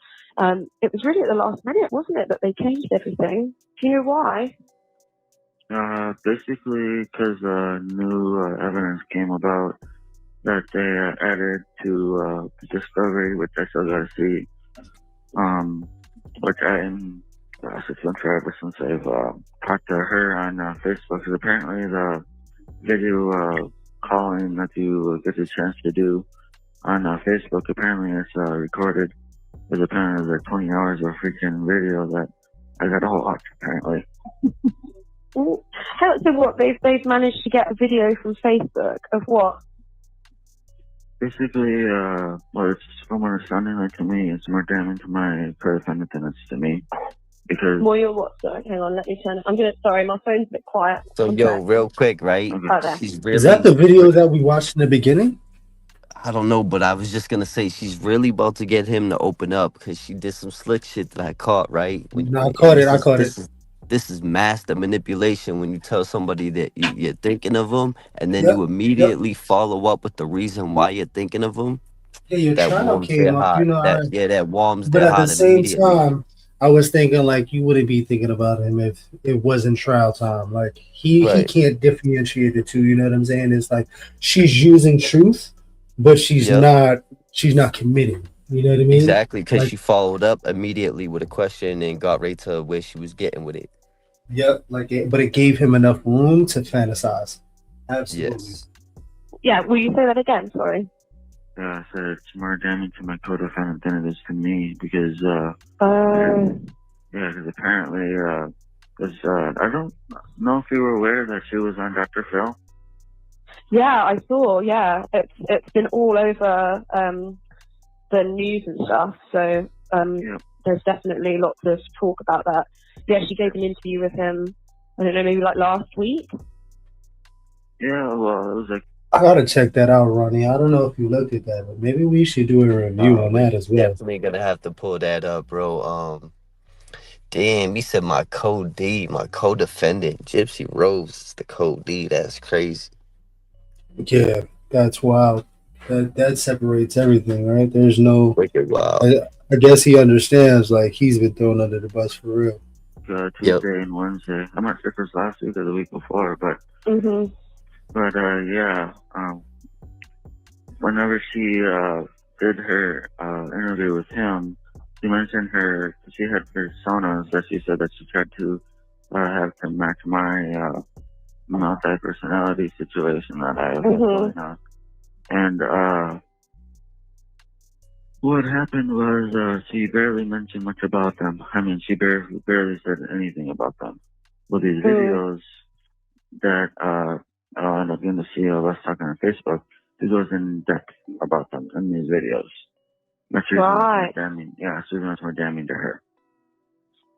It was really at the last minute, wasn't it, that they changed everything? Do you know why? Basically because new evidence came about that they added to the discovery, which I still gotta see. Which I'm it's been forever since I've talked to her on Facebook. Because apparently the video calling that you get a chance to do on Facebook, apparently it's recorded. Because apparently there's 20 hours of freaking video that I got to watch. Apparently. So what? They've managed to get a video from Facebook of what? Basically, well, it's from what it's sounding like to me. It's more damning to my co-defendant than it's to me. Because More your what? Sorry, hang on, let me turn it. Sorry, my phone's a bit quiet. So, yo, real quick, right? Okay. She's really. Is that the video that we watched in the beginning? I don't know, but I was just gonna say she's really about to get him to open up because she did some slick shit that I caught. Right? No, I caught it. This is master manipulation when you tell somebody that you're thinking of them, and then Yep, you immediately follow up with the reason why you're thinking of them. Yeah, your That trial warms their came up, heart. you know. That warms But their at the heart same immediately. time, I was thinking like you wouldn't be thinking about him if it wasn't trial time. Like he Right. can't differentiate the two. You know what I'm saying? It's like she's using truth, but she's not committing. You know what I mean? Exactly, because Like, she followed up immediately with a question and got right to where she was getting with it. yep. But it gave him enough room to fantasize. Absolutely. Yes. Yeah, will you say that again? Sorry. I said it's more damning to my co-defendant than it is to me because, because apparently, I don't know if you were aware that she was on Dr. Phil. Yeah, I saw. Yeah, it's been all over the news and stuff. So there's definitely lots of talk about that. Yeah, she gave an interview with him. I don't know, maybe like last week. Yeah, well, it was like. I gotta check that out, Ronnie. I don't know if you looked at that, but maybe we should do a review on that as well. Definitely gonna have to pull that up, bro. Damn, he said my co-D, my co-defendant, Gypsy Rose is the co-D. That's crazy. Yeah, that's wild. That separates everything, right? There's no. Wicked wild. I guess he understands. Like he's been thrown under the bus for real. Tuesday and Wednesday. I'm not sure if it was last week or the week before, but. Whenever she did her interview with him, she mentioned she had personas that she said that she tried to have to match my multi-personality situation that I have going on. And what happened was she barely mentioned much about them. I mean, she barely said anything about them. Well, these videos that I'll end up getting to see of us talking on Facebook, he goes in depth about them in these videos. That's Right. It's much more damning to her.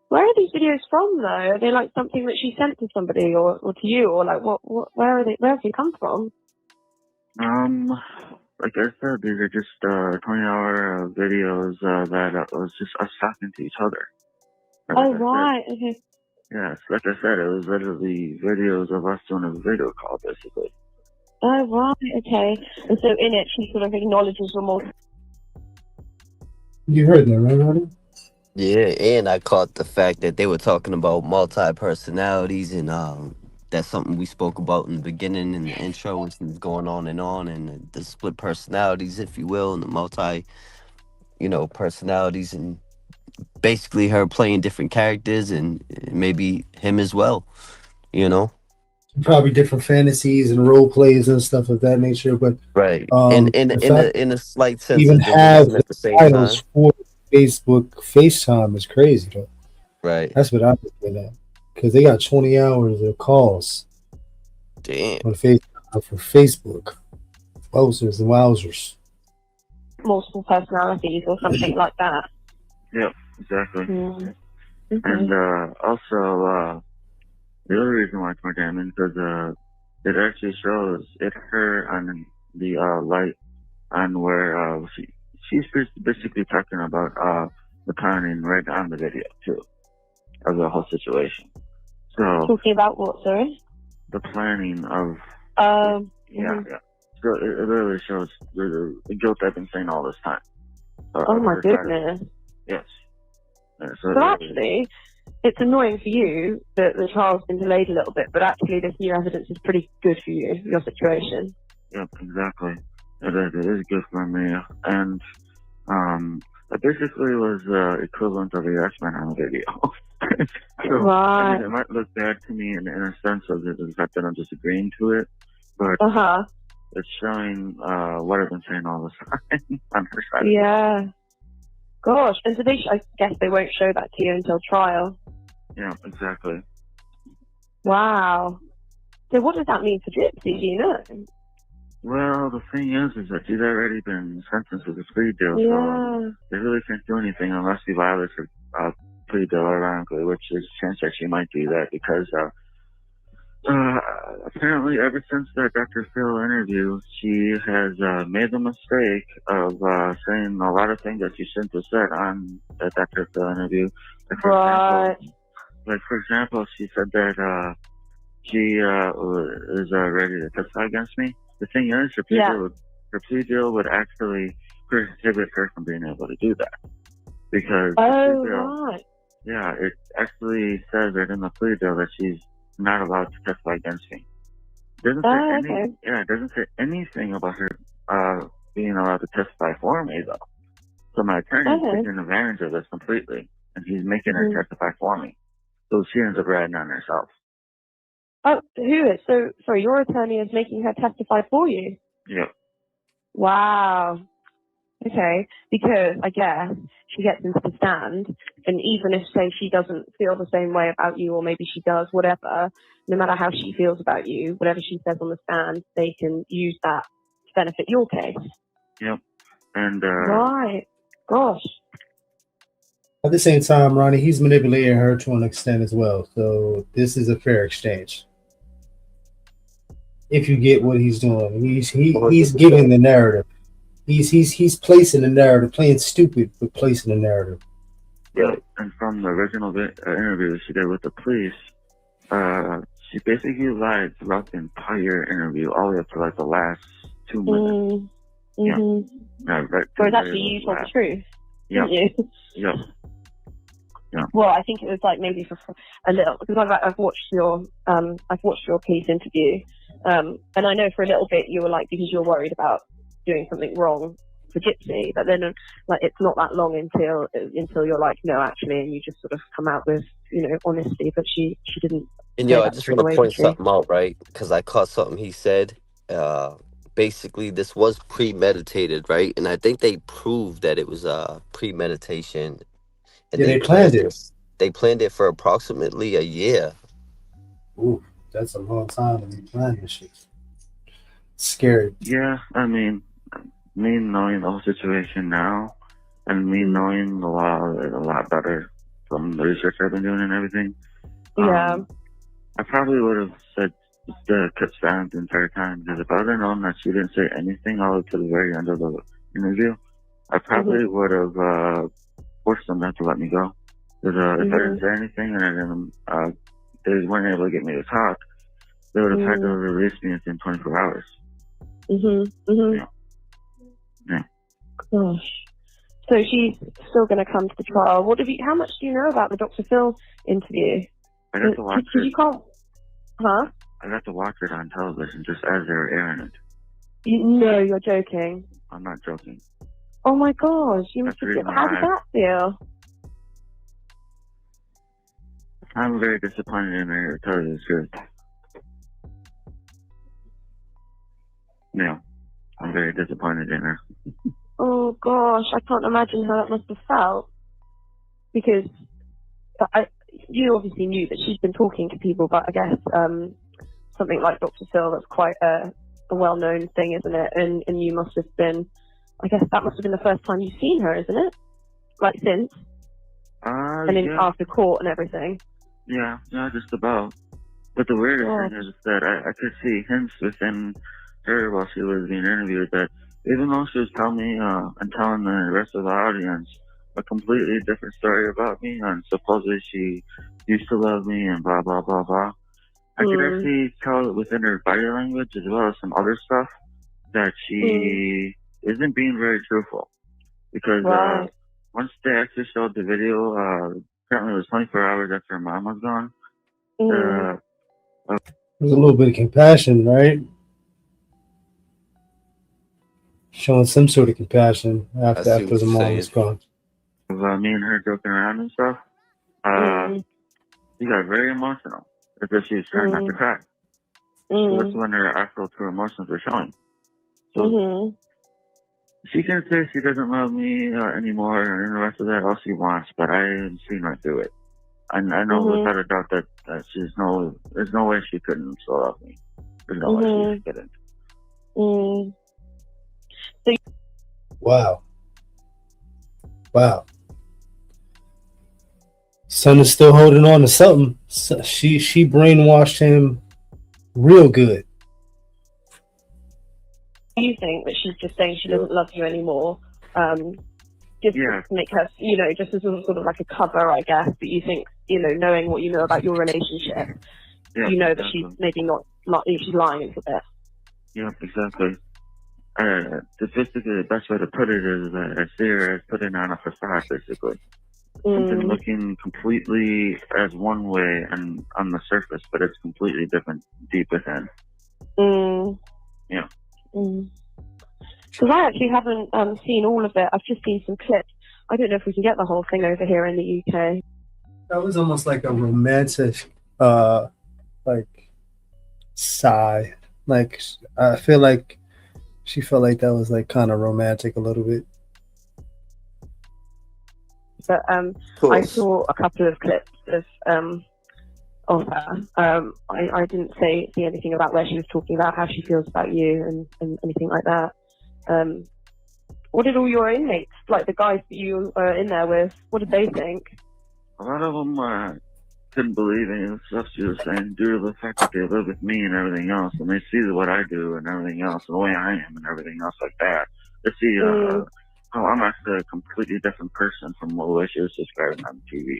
Where are these videos from, though? Are they like something that she sent to somebody or to you, or like what? Where are they? Where have they come from? Like I said, these are just 20-hour videos that was just us talking to each other. Right. Okay. Yeah, like I said, it was literally videos of us doing a video call, basically. Oh, right, okay. And so in it, she sort of acknowledges remorse. You heard that, right, Ronnie? Yeah, and I caught the fact that they were talking about multi-personalities, and that's something we spoke about in the beginning in the intro, and was going on, and the split personalities, if you will, and the multi, personalities, and basically her playing different characters, and maybe him as well, Probably different fantasies and role plays and stuff of that nature, but right. In a slight sense even of have delusion at the same titles time. for Facebook FaceTime is crazy though. Right. That's what I'm looking at because they got 20 hours of calls. Damn. On FaceTime for Facebook. Wowzers and wowzers. Multiple personalities or something like that. Yep, exactly. Mm-hmm. And also, the other reason why it's more damning because it actually shows her on the light on where she's basically talking about the pounding right on the video too. of the whole situation. So Talking about what, sorry? the planning of mhm. So it really shows the guilt I've been saying all this time. Oh my goodness. Yes. Yeah, So actually, it's annoying for you that the trial's been delayed a little bit, but actually this new evidence is pretty good for you, your situation. Yep, exactly. It is good for me. And it basically was equivalent of the X-Men on the video. So, right. I mean, it might look bad to me in a sense of the fact that I'm disagreeing to it, but it's showing what I've been saying all the time on her side. Yeah. Gosh, and so I guess they won't show that to you until trial. Yeah, exactly. Wow. So what does that mean for Gypsy, do you know? Well, the thing is that she's already been sentenced to the plea deal, so they really can't do anything unless she violates her plea deal, ironically, which is a chance that she might do that because apparently ever since that Dr. Phil interview, she has made the mistake of saying a lot of things that she shouldn't have said on that Dr. Phil interview. Like, for example, she said that she is ready to testify against me. The thing is, her plea deal would actually prohibit her from being able to do that. Because it actually says that in the plea deal that she's not allowed to testify against me. It doesn't say anything about her being allowed to testify for me, though. So my attorney is taking advantage of this completely, and he's making her testify for me. So she ends up riding on herself. Oh, who is? So, sorry, your attorney is making her testify for you? Yep. Wow. Okay, because I guess she gets into the stand, and even if, say, she doesn't feel the same way about you, or maybe she does, whatever, no matter how she feels about you, whatever she says on the stand, they can use that to benefit your case. Yep. And, right. Gosh. At the same time, Ronnie, he's manipulating her to an extent as well. So this is a fair exchange. If you get what he's doing, he's giving the narrative. He's placing the narrative, playing stupid, but placing the narrative. Yeah, and from the original interview she did with the police, she basically lied throughout the entire interview, all the way up to like the last 2 minutes. Whereas actually you told the truth, didn't you? Yeah. Well, I think it was like maybe for a little, because I've watched your police interview, and I know for a little bit you were like, because you're worried about doing something wrong for Gypsy, but then like it's not that long until you're like, no, actually, and you just sort of come out with honesty. But she didn't. And I just want to point something out, right? Because I caught something he said. Basically, this was premeditated, right? And I think they proved that it was premeditation. And they planned it. They planned it for approximately a year. Ooh, that's a long time to be planning this shit. Scary. Yeah, I mean, me knowing the whole situation now, and me knowing the law a lot better from the research I've been doing and everything. I probably would have said kept silent the entire time, because if I would have known that she didn't say anything all the way to the very end of the interview, I probably would have forced them not to let me go. Because if I didn't say anything and they weren't able to get me to talk, they would have had to release me within 24 hours. Yeah. Gosh. So she's still going to come to the trial. How much do you know about the Dr. Phil interview? I got to watch it. You can't. Huh? I got to watch it on television just as they were airing it. No, you're joking. I'm not joking. Oh my gosh, you must have. How did that feel? I'm very disappointed in her, to tell you the truth. Yeah, I'm very disappointed in her. Oh gosh, I can't imagine how that must have felt. Because you obviously knew that she's been talking to people, but I guess something like Dr. Phil, that's quite a well-known thing, isn't it? And you must have been, I guess that must have been the first time you've seen her, isn't it? Like since? And then after court and everything. Yeah, just about. But the weirdest thing is that I could see hints within her while she was being interviewed that even though she was telling me and telling the rest of the audience a completely different story about me, and supposedly she used to love me and blah blah blah blah. I could actually tell within her body language as well as some other stuff that she isn't being very truthful. Because once they actually showed the video, apparently it was 24 hours after her mom was gone. There's a little bit of compassion, right? Showing some sort of compassion after the mom was gone. Me and her joking around and stuff. She got very emotional, as if she was trying not to cry. So that's when her actual true emotions were showing. So she can say she doesn't love me anymore and the rest of that all she wants, but I haven't seen right through it. I know without a doubt that there's no way she couldn't still love me. There's no way she couldn't. Wow. Son is still holding on to something. So she brainwashed him real good. You think that she's just saying she doesn't love you anymore, just to make her, just as a sort of like a cover, I guess. But you think, knowing what you know about your relationship, that she's maybe not she's lying a little bit. Yeah, exactly. Basically, the best way to put it is that I see her as putting on a facade, basically. Something looking completely as one way and on the surface, but it's completely different deep within. Yeah. Because I actually haven't seen all of it. I've just seen some clips. I don't know if we can get the whole thing over here in the UK. That was almost like a romantic, sigh. Like, I feel like she felt like that was like kind of romantic a little bit. But I saw a couple of clips of her. I didn't see anything about where she was talking about how she feels about you and anything like that. What did all your inmates, like the guys that you were in there with, what did they think? A lot of them couldn't believe any of the stuff she was saying due to the fact that they live with me and everything else, and they see what I do and everything else, and the way I am and everything else like that. They see how I'm actually a completely different person from the way she was describing on TV.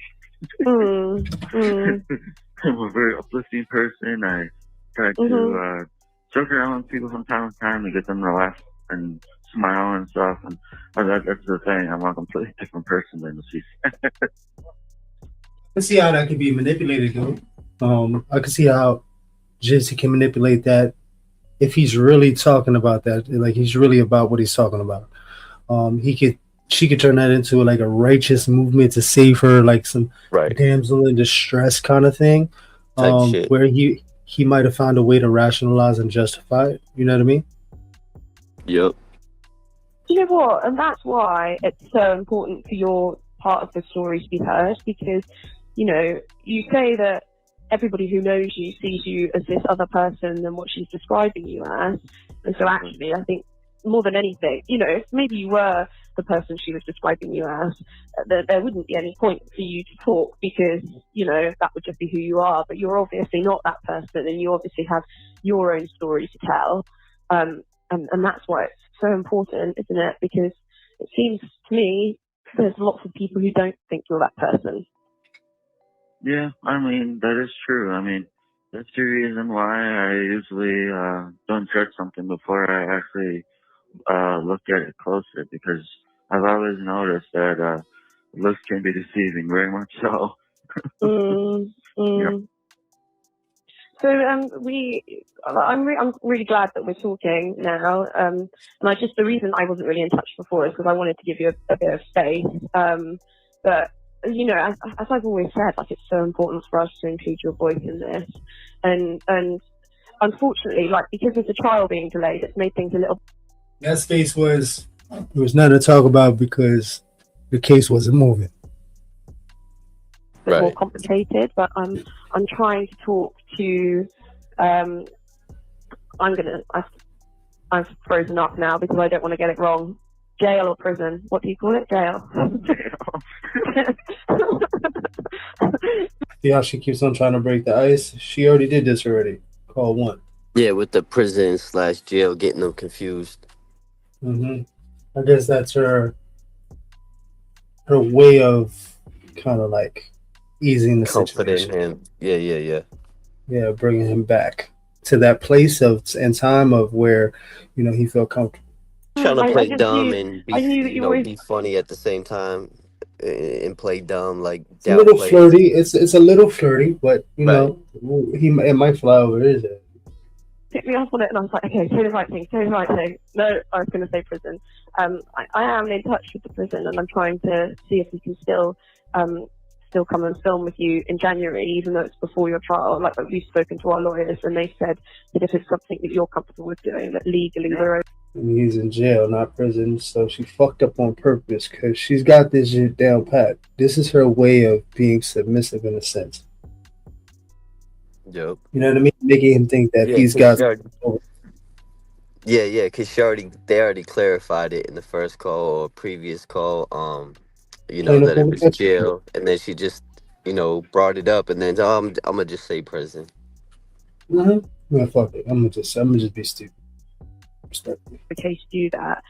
I'm a very uplifting person. I try to joke around with people from time to time to get them to laugh and smile and stuff. And that's the thing. I'm a completely different person than she said. Let's see how that can be manipulated, though. I can see how Gypsy can manipulate that if he's really talking about that, like he's really about what he's talking about. She could turn that into like a righteous movement to save her, like some damsel in distress kind of thing, where he might have found a way to rationalize and justify it. You know what I mean? Yep. You know what? And that's why it's so important for your part of the story to be heard, because, you say that everybody who knows you sees you as this other person than what she's describing you as. And so actually, I think more than anything, if maybe you were the person she was describing you as, there wouldn't be any point for you to talk because, that would just be who you are. But you're obviously not that person, and you obviously have your own story to tell. And that's why it's so important, isn't it? Because it seems to me there's lots of people who don't think you're that person. Yeah, I mean, that is true. I mean, that's the reason why I usually don't judge something before I actually look at it closer, because I've always noticed that looks can be deceiving, very much so. Yeah. So I'm really glad that we're talking now. And the reason I wasn't really in touch before is because I wanted to give you a bit of space. But as I've always said, like, it's so important for us to include your voice in this. And unfortunately, like, because there's a trial being delayed, it's made things a little. That space was nothing to talk about because the case wasn't moving. More complicated, but I'm trying to talk to. I've frozen up now because I don't want to get it wrong. Jail or prison? What do you call it? Jail. See how she keeps on trying to break the ice? She already did this already. Call one. Yeah, with the prison/jail, getting them confused. I guess that's her her way of kind of like easing the Comforting situation. him. Yeah. Yeah, bringing him back to that place of and time of where, he felt comfortable. Trying to I play just dumb knew, and I be, knew that you always, be funny at the same time, and play dumb, like It's a little downplay it. flirty. It's a little flirty, but Right. it might fly over his head. picked me up on it, and I was like, okay, say the right thing, say the right thing. No, I was going to say prison. I am in touch with the prison, and I'm trying to see if we can still come and film with you in January, even though it's before your trial. Like, we've spoken to our lawyers, and they said that if it's something that you're comfortable with doing, that legally we're And he's in jail, not prison. So she fucked up on purpose because she's got this shit down pat. This is her way of being submissive in a sense. Yep. You know what I mean? Making him think that Yeah, he's cause got. cause they already clarified it in the first call or previous call. Plain up That it on the was country. jail, and then she just, brought it up, and then I'm gonna just say prison. Yeah, fuck it. I'm gonna just be stupid. Respectfully. case do that.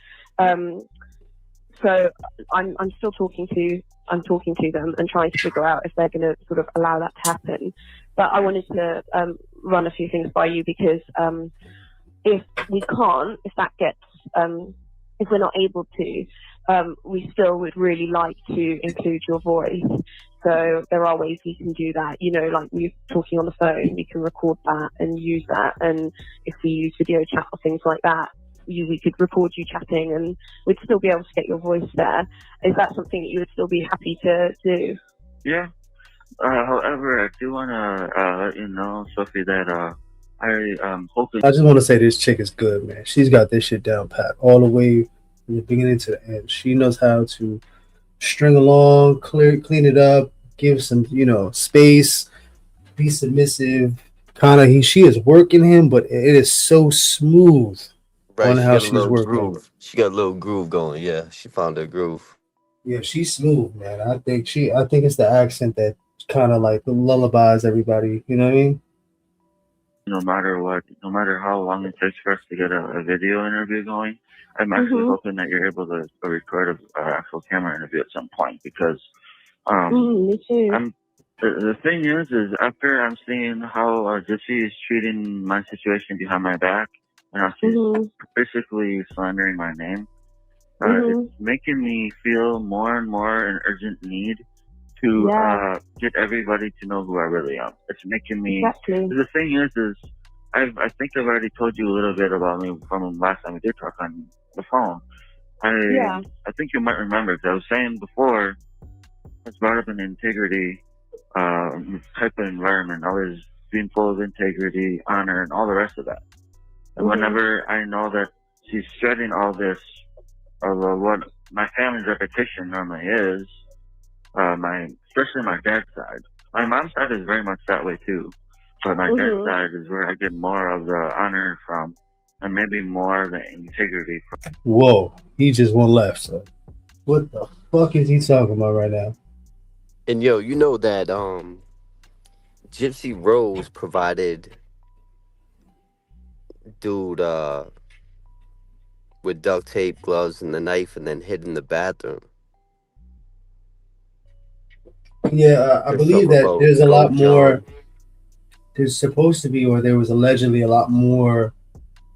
So I'm still talking to them and trying to figure out if they're going to sort of allow that to happen. But I wanted to run a few things by you because if we can't, if we're not able to, we still would really like to include your voice. So there are ways we can do that. Like you talking on the phone, we can record that and use that. And if we use video chat or things like that, we could record you chatting and we'd still be able to get your voice there. Is that something that you would still be happy to do? Yeah. However, I do want to let you know, Sophie, that I'm hoping. I just want to say this chick is good, man. She's got this shit down pat all the way from the beginning to the end. She knows how to string along, clean it up, give some, space, be submissive. She is working him, but it is so smooth Right, on she how got a she's little working. groove. She got a little groove going. Yeah, she found her groove. Yeah, she's smooth, man. I think it's the accent that kind of like lullabies everybody. You know what I mean? No matter what, no matter how long it takes for us to get a video interview going, I'm actually hoping that you're able to record an actual camera interview at some point because me too. The thing is after I'm seeing how Gypsy is treating my situation behind my back and how she's basically slandering my name, it's making me feel more and more an urgent need to get everybody to know who I really am. It's making me. Exactly. The thing is I think I've already told you a little bit about me from last time we did talk on the phone. I think you might remember because I was saying before I was brought up in integrity type of environment. I was being full of integrity, honor, and all the rest of that. And whenever I know that she's shedding all this of what my family's reputation normally is, especially my dad's side. My mom's side is very much that way too, but my dad's side is where I get more of the honor from, and maybe more of the integrity from. Whoa, he just went left. So, what the fuck is he talking about right now? And yo, you know that Gypsy Rose provided dude with duct tape, gloves, and the knife, and then hid in the bathroom. Yeah, I believe that there's a lot more. There's supposed to be, or there was allegedly a lot more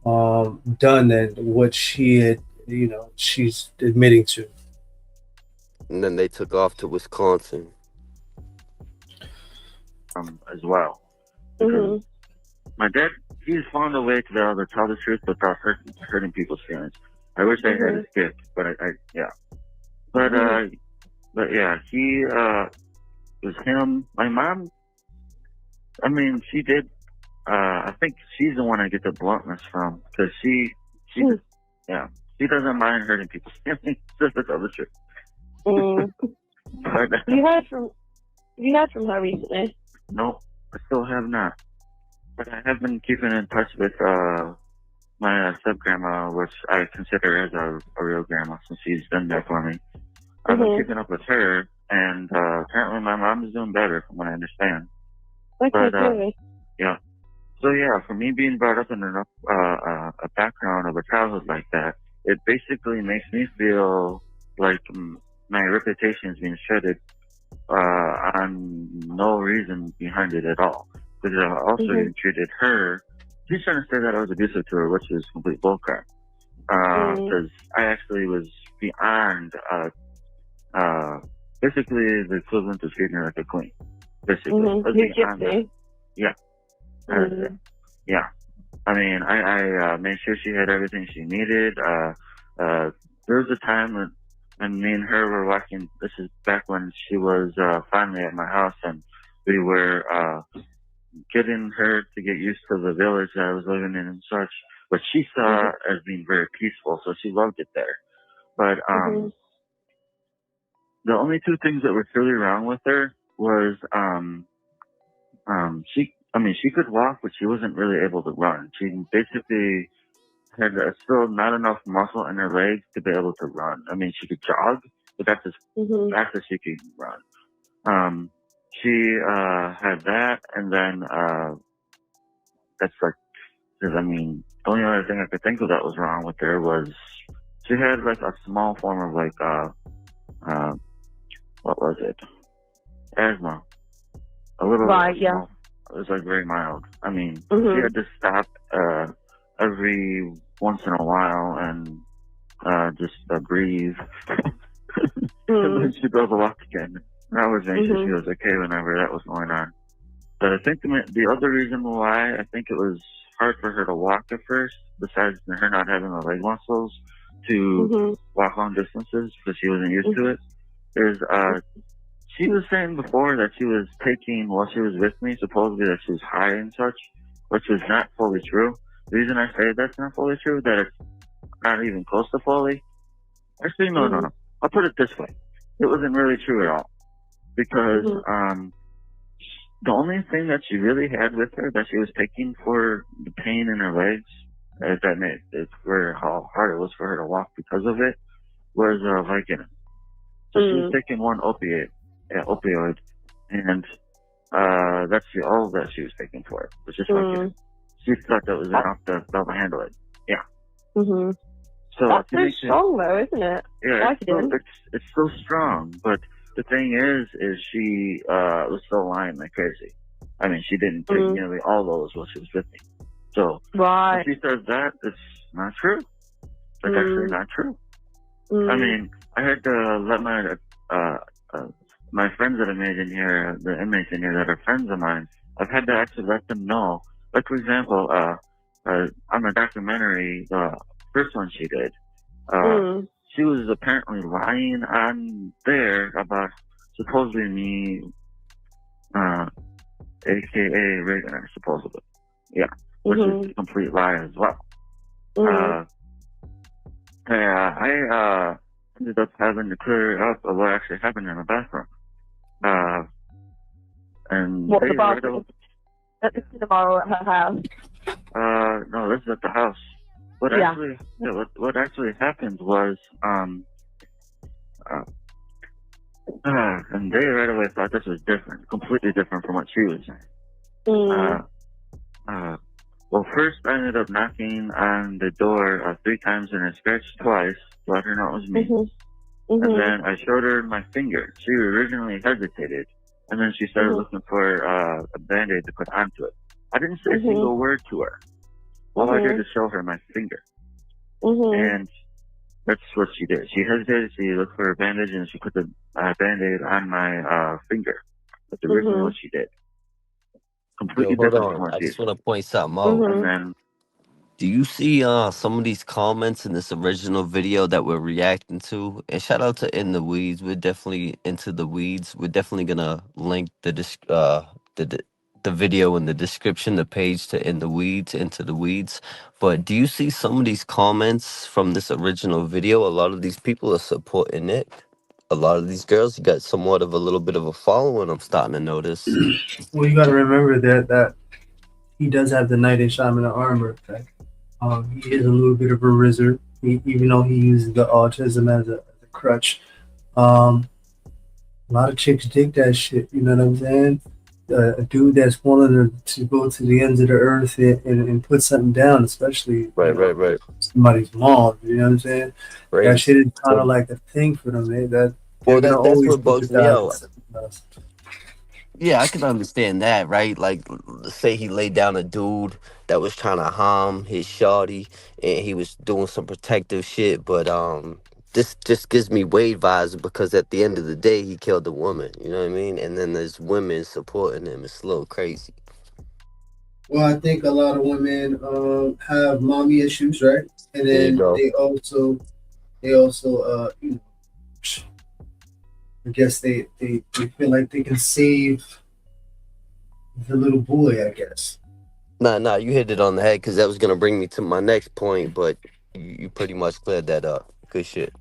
done than what she had, she's admitting to. And then they took off to Wisconsin. As well. My dad, he's found a way to be able to tell the truth without hurting people's feelings. I wish I had his gift, but But yeah, he was him. My mom, I mean, she did. I think she's the one I get the bluntness from because she doesn't mind hurting people's feelings. Just to tell the truth. Have you heard from her recently? No, I still have not. But I have been keeping in touch with my step-grandma, which I consider as a real grandma since she's been there for me. I've been keeping up with her, and apparently my mom is doing better from what I understand. Okay, yeah. So yeah, for me being brought up in a background of a childhood like that, it basically makes me feel like my reputation is being shredded on no reason behind it at all. Because I also treated her. She's trying to say that I was abusive to her, which is complete bullcrap. Because I actually was beyond, basically the equivalent of treating her like a queen. Basically, You're Gypsy. Yeah. Yeah. I mean, I made sure she had everything she needed. There was a time when me and her were walking. This is back when she was finally at my house, and we were getting her to get used to the village that I was living in and such. But she saw as being very peaceful, so she loved it there. But the only two things that were truly wrong with her was she could walk, but she wasn't really able to run. She basically had still not enough muscle in her legs to be able to run. I mean, she could jog, but that's as fast as she could run. She had that, and then that's like, because I mean, the only other thing I could think of that was wrong with her was she had like a small form of like what was it? Asthma. A little. Right. Yeah. Small. It was like very mild. I mean, she had to stop every once in a while and just breathe. And then she'd be able to walk again. And I was making sure she was okay whenever that was going on. But I think the other reason why I think it was hard for her to walk at first, besides her not having the leg muscles to walk long distances because she wasn't used to it, is she was saying before that she was taking, while she was with me, supposedly that she was high and such, which was not fully true. The reason I say that's not fully true, that it's not even close to fully, actually, no. I'll put it this way. It wasn't really true at all. Because the only thing that she really had with her that she was taking for the pain in her legs, it's where how hard it was for her to walk because of it, was Vicodin. So she was taking one opioid, and that's all that she was taking for it. It was just Vicodin. She thought that was enough to be able to handle it. Yeah. So that's so strong, though, isn't it? Yeah, it's so strong, but the thing is she was still lying like crazy. I mean, she didn't take nearly all those while she was with me. So if she says that, it's not true. That's actually not true. I mean, I had to let my friends that I made in here, the inmates in here that are friends of mine, I've had to actually let them know. Like, for example, on the documentary, the first one she did, she was apparently lying on there about supposedly me, aka raping her, supposedly. Yeah, which is a complete lie as well. I ended up having to clear up what actually happened in the bathroom. And what, the bathroom? At the cinema or at her house? No, this is at the house. What actually happened was, and they right away thought this was different, completely different from what she was saying. Well, first I ended up knocking on the door 3 times and I scratched twice to let her know it was me. And then I showed her my finger. She originally hesitated, and then she started looking for a Band-Aid to put onto it. I didn't say a single word to her. All I did is show her my finger. And that's what she did. She hesitated, she looked for a bandage, and she put the Band-Aid on my finger. That's originally what she did. Completely different from what I she just want to point something out. And then, do you see some of these comments in this original video that we're reacting to? And shout out to In the Weeds. We're definitely into the weeds. We're definitely gonna link the video in the description, the page to In the Weeds, Into the Weeds. But do you see some of these comments from this original video? A lot of these people are supporting it. A lot of these girls, you got somewhat of a little bit of a following, I'm starting to notice. Well, you got to remember that he does have the knight in shaman armor effect. He is a little bit of a wizard, even though he uses the autism as a crutch. A lot of chicks dig that shit, you know what I'm saying? A dude that's willing to go to the ends of the earth and put something down, especially right. somebody's mom, you know what I'm saying? That shit is kind of like a thing for them. They're Well, gonna that's always what put the bugs me guy out. with something else. Yeah, I can understand that, right? Like, say he laid down a dude that was trying to harm his shawty, and he was doing some protective shit. But this just gives me Wade vibes because at the end of the day, he killed a woman. You know what I mean? And then there's women supporting him. It's a little crazy. Well, I think a lot of women have mommy issues, right? And There you then go. they also you know, I guess they feel like they can save the little boy, I guess. Nah, you hit it on the head because that was gonna bring me to my next point, but you pretty much cleared that up. Good shit.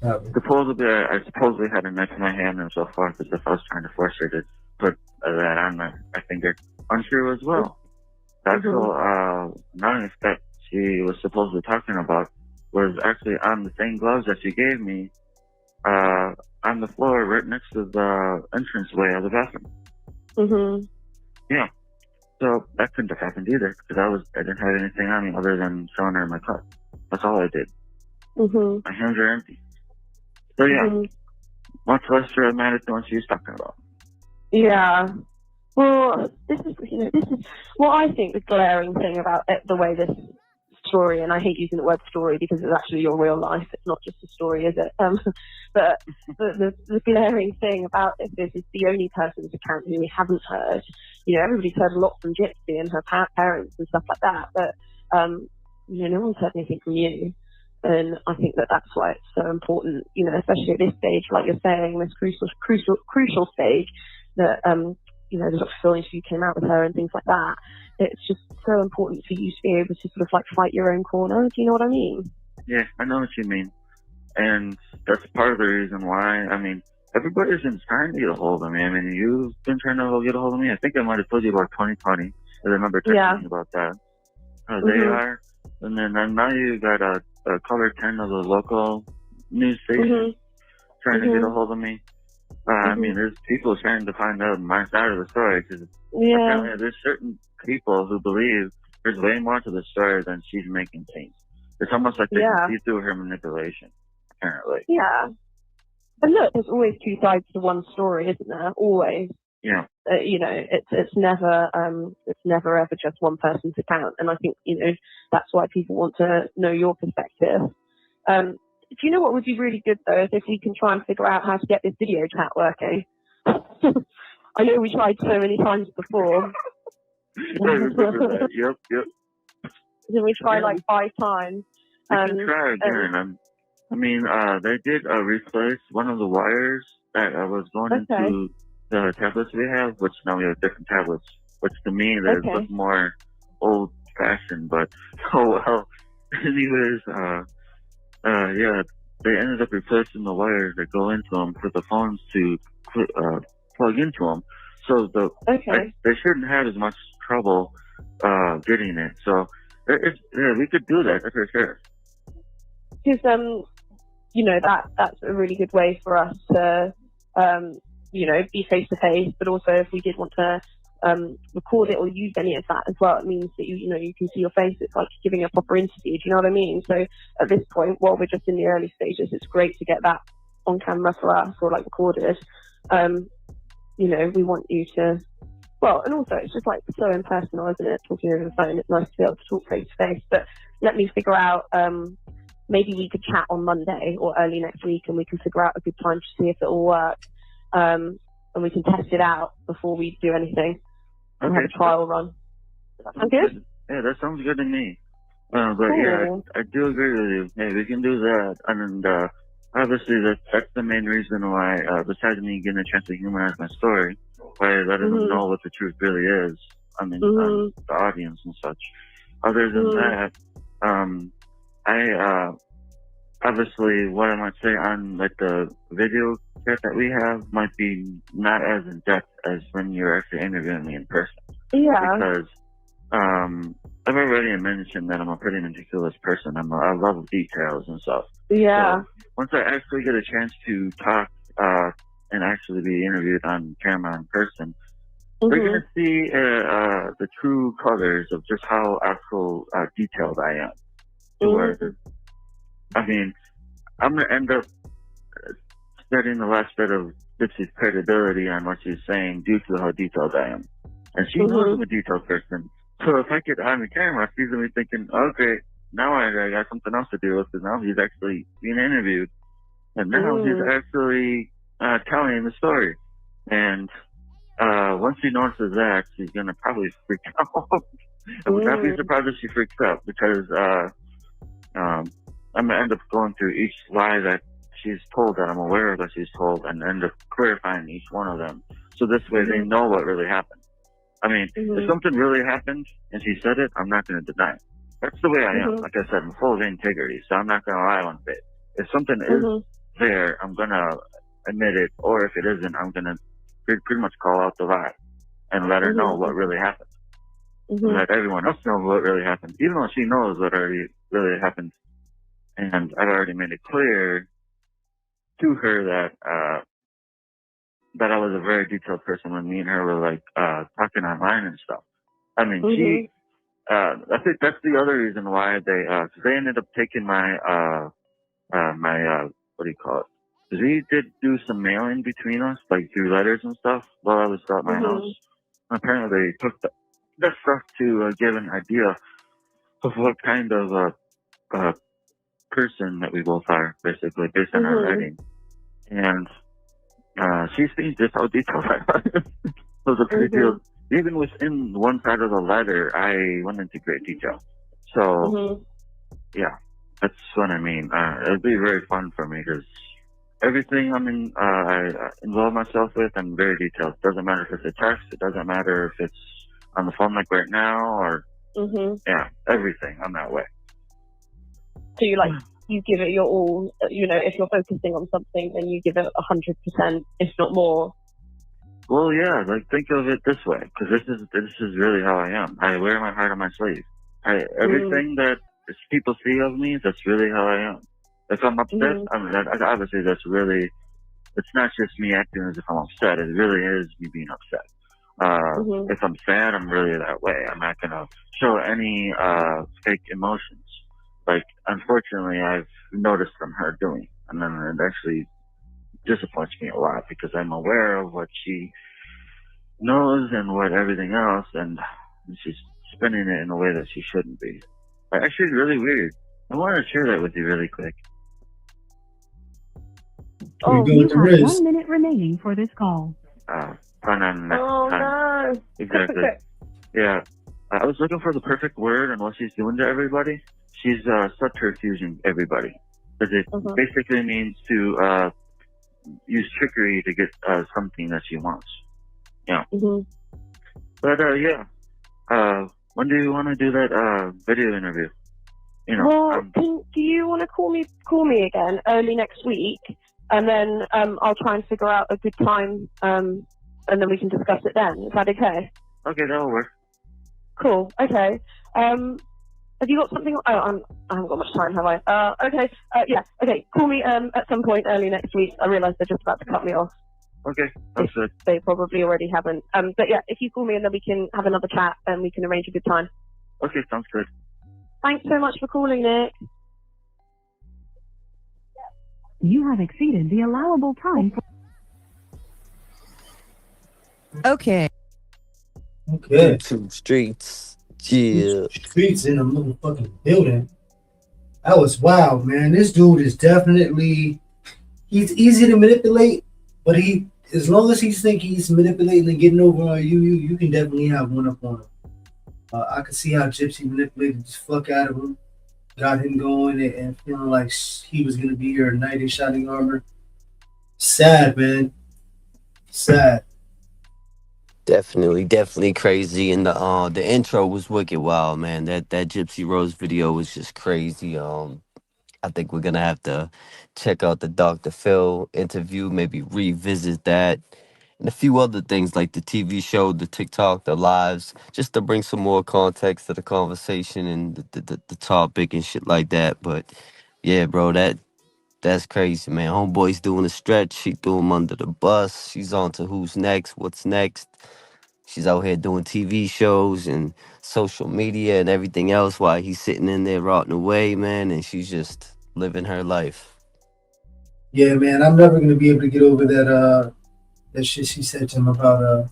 Supposedly, I supposedly had a knife in my hand and so forth as if I was trying to force her to put that on me. I think they're untrue as well. The actual knife that she was supposedly talking about was actually on the same gloves that she gave me on the floor right next to the entranceway of the bathroom. Yeah. So that couldn't have happened either because I didn't have anything on me other than showing her my cut. That's all I did. My hands are empty. So yeah, much less dramatic than what she was talking about. Yeah. Well, this is what I think the glaring thing about the way this story, and I hate using the word story because it's actually your real life. It's not just a story, is it? But the glaring thing about this is the only person's account who we haven't heard. You know, everybody's heard a lot from Gypsy and her parents and stuff like that, but you know, no one's heard anything from you. And I think that's why it's so important, you know, especially at this stage, like you're saying, this crucial stage that, you know, the Dr. Phil interview came out with her and things like that. It's just so important for you to be able to sort of like fight your own corner. Do you know what I mean? Yeah, I know what you mean. And that's part of the reason why, I mean, everybody's been trying to get a hold of me. I mean, you've been trying to get a hold of me. I think I might have told you about 2020. I remember texting you about that. They are. And then now you got a color 10 of the local news station trying to get a hold of me. I mean, there's people trying to find out my side of the story because apparently there's certain people who believe there's way more to the story than she's making seem. It's almost like they can see through her manipulation, apparently. Yeah. And look, there's always two sides to one story, isn't there? Always. Yeah. You know, it's never ever just one person's account, and I think, you know, that's why people want to know your perspective. Do you know what would be really good though, is if we can try and figure out how to get this video chat working. I know we tried so many times before. Yep. Then we tried like 5 times. We can try again. I mean, they did replace one of the wires that was going into the tablets we have, which now we have different tablets, which to me they look more old fashioned, but oh well. Anyways, yeah, they ended up replacing the wires that go into them for the phones to plug into them. So they shouldn't have as much trouble getting it. So yeah, we could do that for sure. Because you know, that's a really good way for us to you know, be face to face, but also if we did want to record it or use any of that as well, it means that you know, you can see your face. It's like giving a proper interview. Do you know what I mean? So at this point, while we're just in the early stages, it's great to get that on camera for us or like recorded. You know, we want you to, well, and also it's just like so impersonal, isn't it? Talking over the phone, it's nice to be able to talk face to face. But let me figure out, maybe we could chat on Monday or early next week, and we can figure out a good time to see if it will work. And we can test it out before we do anything and have a trial run. Does that sound good? Yeah, that sounds good to me. But cool. Yeah, I do agree with you. Yeah, we can do that. And obviously that's the main reason why, besides me getting a chance to humanize my story, by letting them know what the truth really is. I mean, the audience and such. Other than that, I obviously what I might say on like the video chat that we have might be not as in depth as when you're actually interviewing me in person. Yeah. Because I've already mentioned that I'm a pretty meticulous person. I love details and stuff. Yeah. So once I actually get a chance to talk and actually be interviewed on camera in person, we're gonna see the true colors of just how actual detailed I am. I mean, I'm gonna end up getting the last bit of Gypsy's credibility on what she's saying due to how detailed I am. And she knows I'm a detailed person. So if I get on the camera, she's going to be thinking, okay, now I got something else to deal with because now he's actually being interviewed. And now he's actually telling the story. And once she notices that, she's going to probably freak out. I would not be surprised if she freaks out because I'm going to end up going through each lie that she's told, that I'm aware of that she's told, and end up clarifying each one of them. So this way they know what really happened. I mean, if something really happened and she said it, I'm not going to deny it. That's the way I am. Like I said, I'm full of integrity, so I'm not going to lie one bit. If something is there, I'm going to admit it, or if it isn't, I'm going to pretty much call out the lie and let her know what really happened. Let everyone else know what really happened, even though she knows what already really happened. And I've already made it clear to her that that I was a very detailed person when me and her were like talking online and stuff. I mean, she. I think that's the other reason why they ended up taking my what do you call it? Because we did do some mailing between us, like through letters and stuff, while I was still at my house. And apparently, they took that stuff to give an idea of what kind of person that we both are, basically, based on our writing. And she sees just how detailed I am. So the pretty deal. Even within one side of the letter, I went into great detail. So, yeah, that's what I mean. It'd be very fun for me because everything I involve myself with, I'm very detailed. It doesn't matter if it's a text. It doesn't matter if it's on the phone like right now or, yeah, everything. I'm that way. So you give it your all, if you're focusing on something, then you give it 100%, if not more. Well, yeah, think of it this way, because this is really how I am. I wear my heart on my sleeve. Everything that people see of me, that's really how I am. If I'm upset, obviously it's not just me acting as if I'm upset. It really is me being upset. If I'm sad, I'm really that way. I'm not going to show any fake emotions. Like, unfortunately, I've noticed from her doing. And then it actually disappoints me a lot because I'm aware of what she knows and what everything else, and she's spinning it in a way that she shouldn't be. Actually, it's really weird. I want to share that with you really quick. You have 1 minute remaining for this call. Fun on next time. No. Exactly. Yeah. I was looking for the perfect word and what she's doing to everybody. She's subterfuging everybody. Because it basically means to use trickery to get something that she wants. Yeah. But yeah. When do you want to do that video interview? Do you want to call me again early next week, and then I'll try and figure out a good time, and then we can discuss it then. Is that okay? Okay, that'll work. Cool. Okay. Have you got something? I haven't got much time, have I? Okay. Yeah. Okay. Call me at some point early next week. I realise they're just about to cut me off. Okay, that's good. They probably already haven't. But yeah, if you call me and then we can have another chat and we can arrange a good time. Okay, sounds good. Thanks so much for calling, Nick. You have exceeded the allowable time. Okay. Two streets. Yeah. Streets in a motherfucking building. That was wild, man. This dude is definitely, he's easy to manipulate, but as long as he's think he's manipulating and getting over on you can definitely have one up on him. I could see how Gypsy manipulated the fuck out of him, got him going and feeling like he was gonna be her knight in shining armor. Sad, man. Sad. Definitely crazy. And the intro was wicked wild, man. That Gypsy Rose video was just crazy. I think we're gonna have to check out the Dr. Phil interview, maybe revisit that, and a few other things like the TV show, the TikTok, the lives, just to bring some more context to the conversation and the topic and shit like that. But yeah, bro, that's crazy, man. Homeboy's doing a stretch. She threw him under the bus. She's on to who's next, what's next. She's out here doing TV shows and social media and everything else while he's sitting in there rotting away, man. And she's just living her life. Yeah, man, I'm never gonna be able to get over that shit she said to him about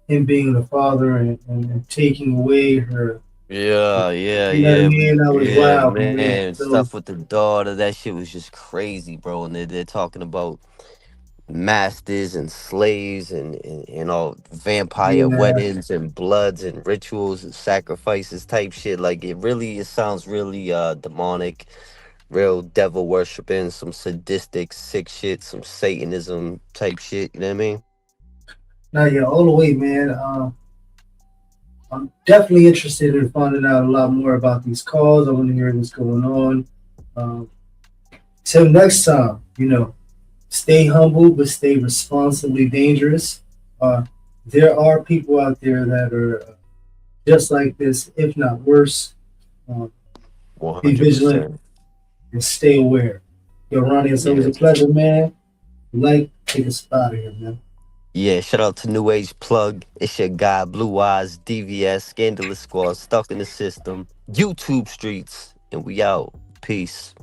him being the father and taking away her. Yeah, yeah, You know what I yeah, mean? That was yeah, wild, man. man. So Stuff with the daughter, that shit was just crazy, bro. And they're talking about masters and slaves and all vampire yeah, weddings and bloods and rituals and sacrifices type shit. Like it sounds really demonic, real devil worshiping, some sadistic sick shit, some Satanism type shit. You know what I mean? now yeah, all the way, man. I'm definitely interested in finding out a lot more about these calls. I want to hear what's going on. Um, Till next time, stay humble but stay responsibly dangerous. Uh, there are people out there that are just like this, if not worse. Uh, One be hundred vigilant percent. and stay aware. Yo, Ronnie, it's always Yeah. a pleasure, man. Take us out of here, man. Yeah, shout out to New Age Plug. It's your guy, Blue Eyes, DVS, Scandalous Squad, stuck in the system, YouTube streets, and we out. Peace.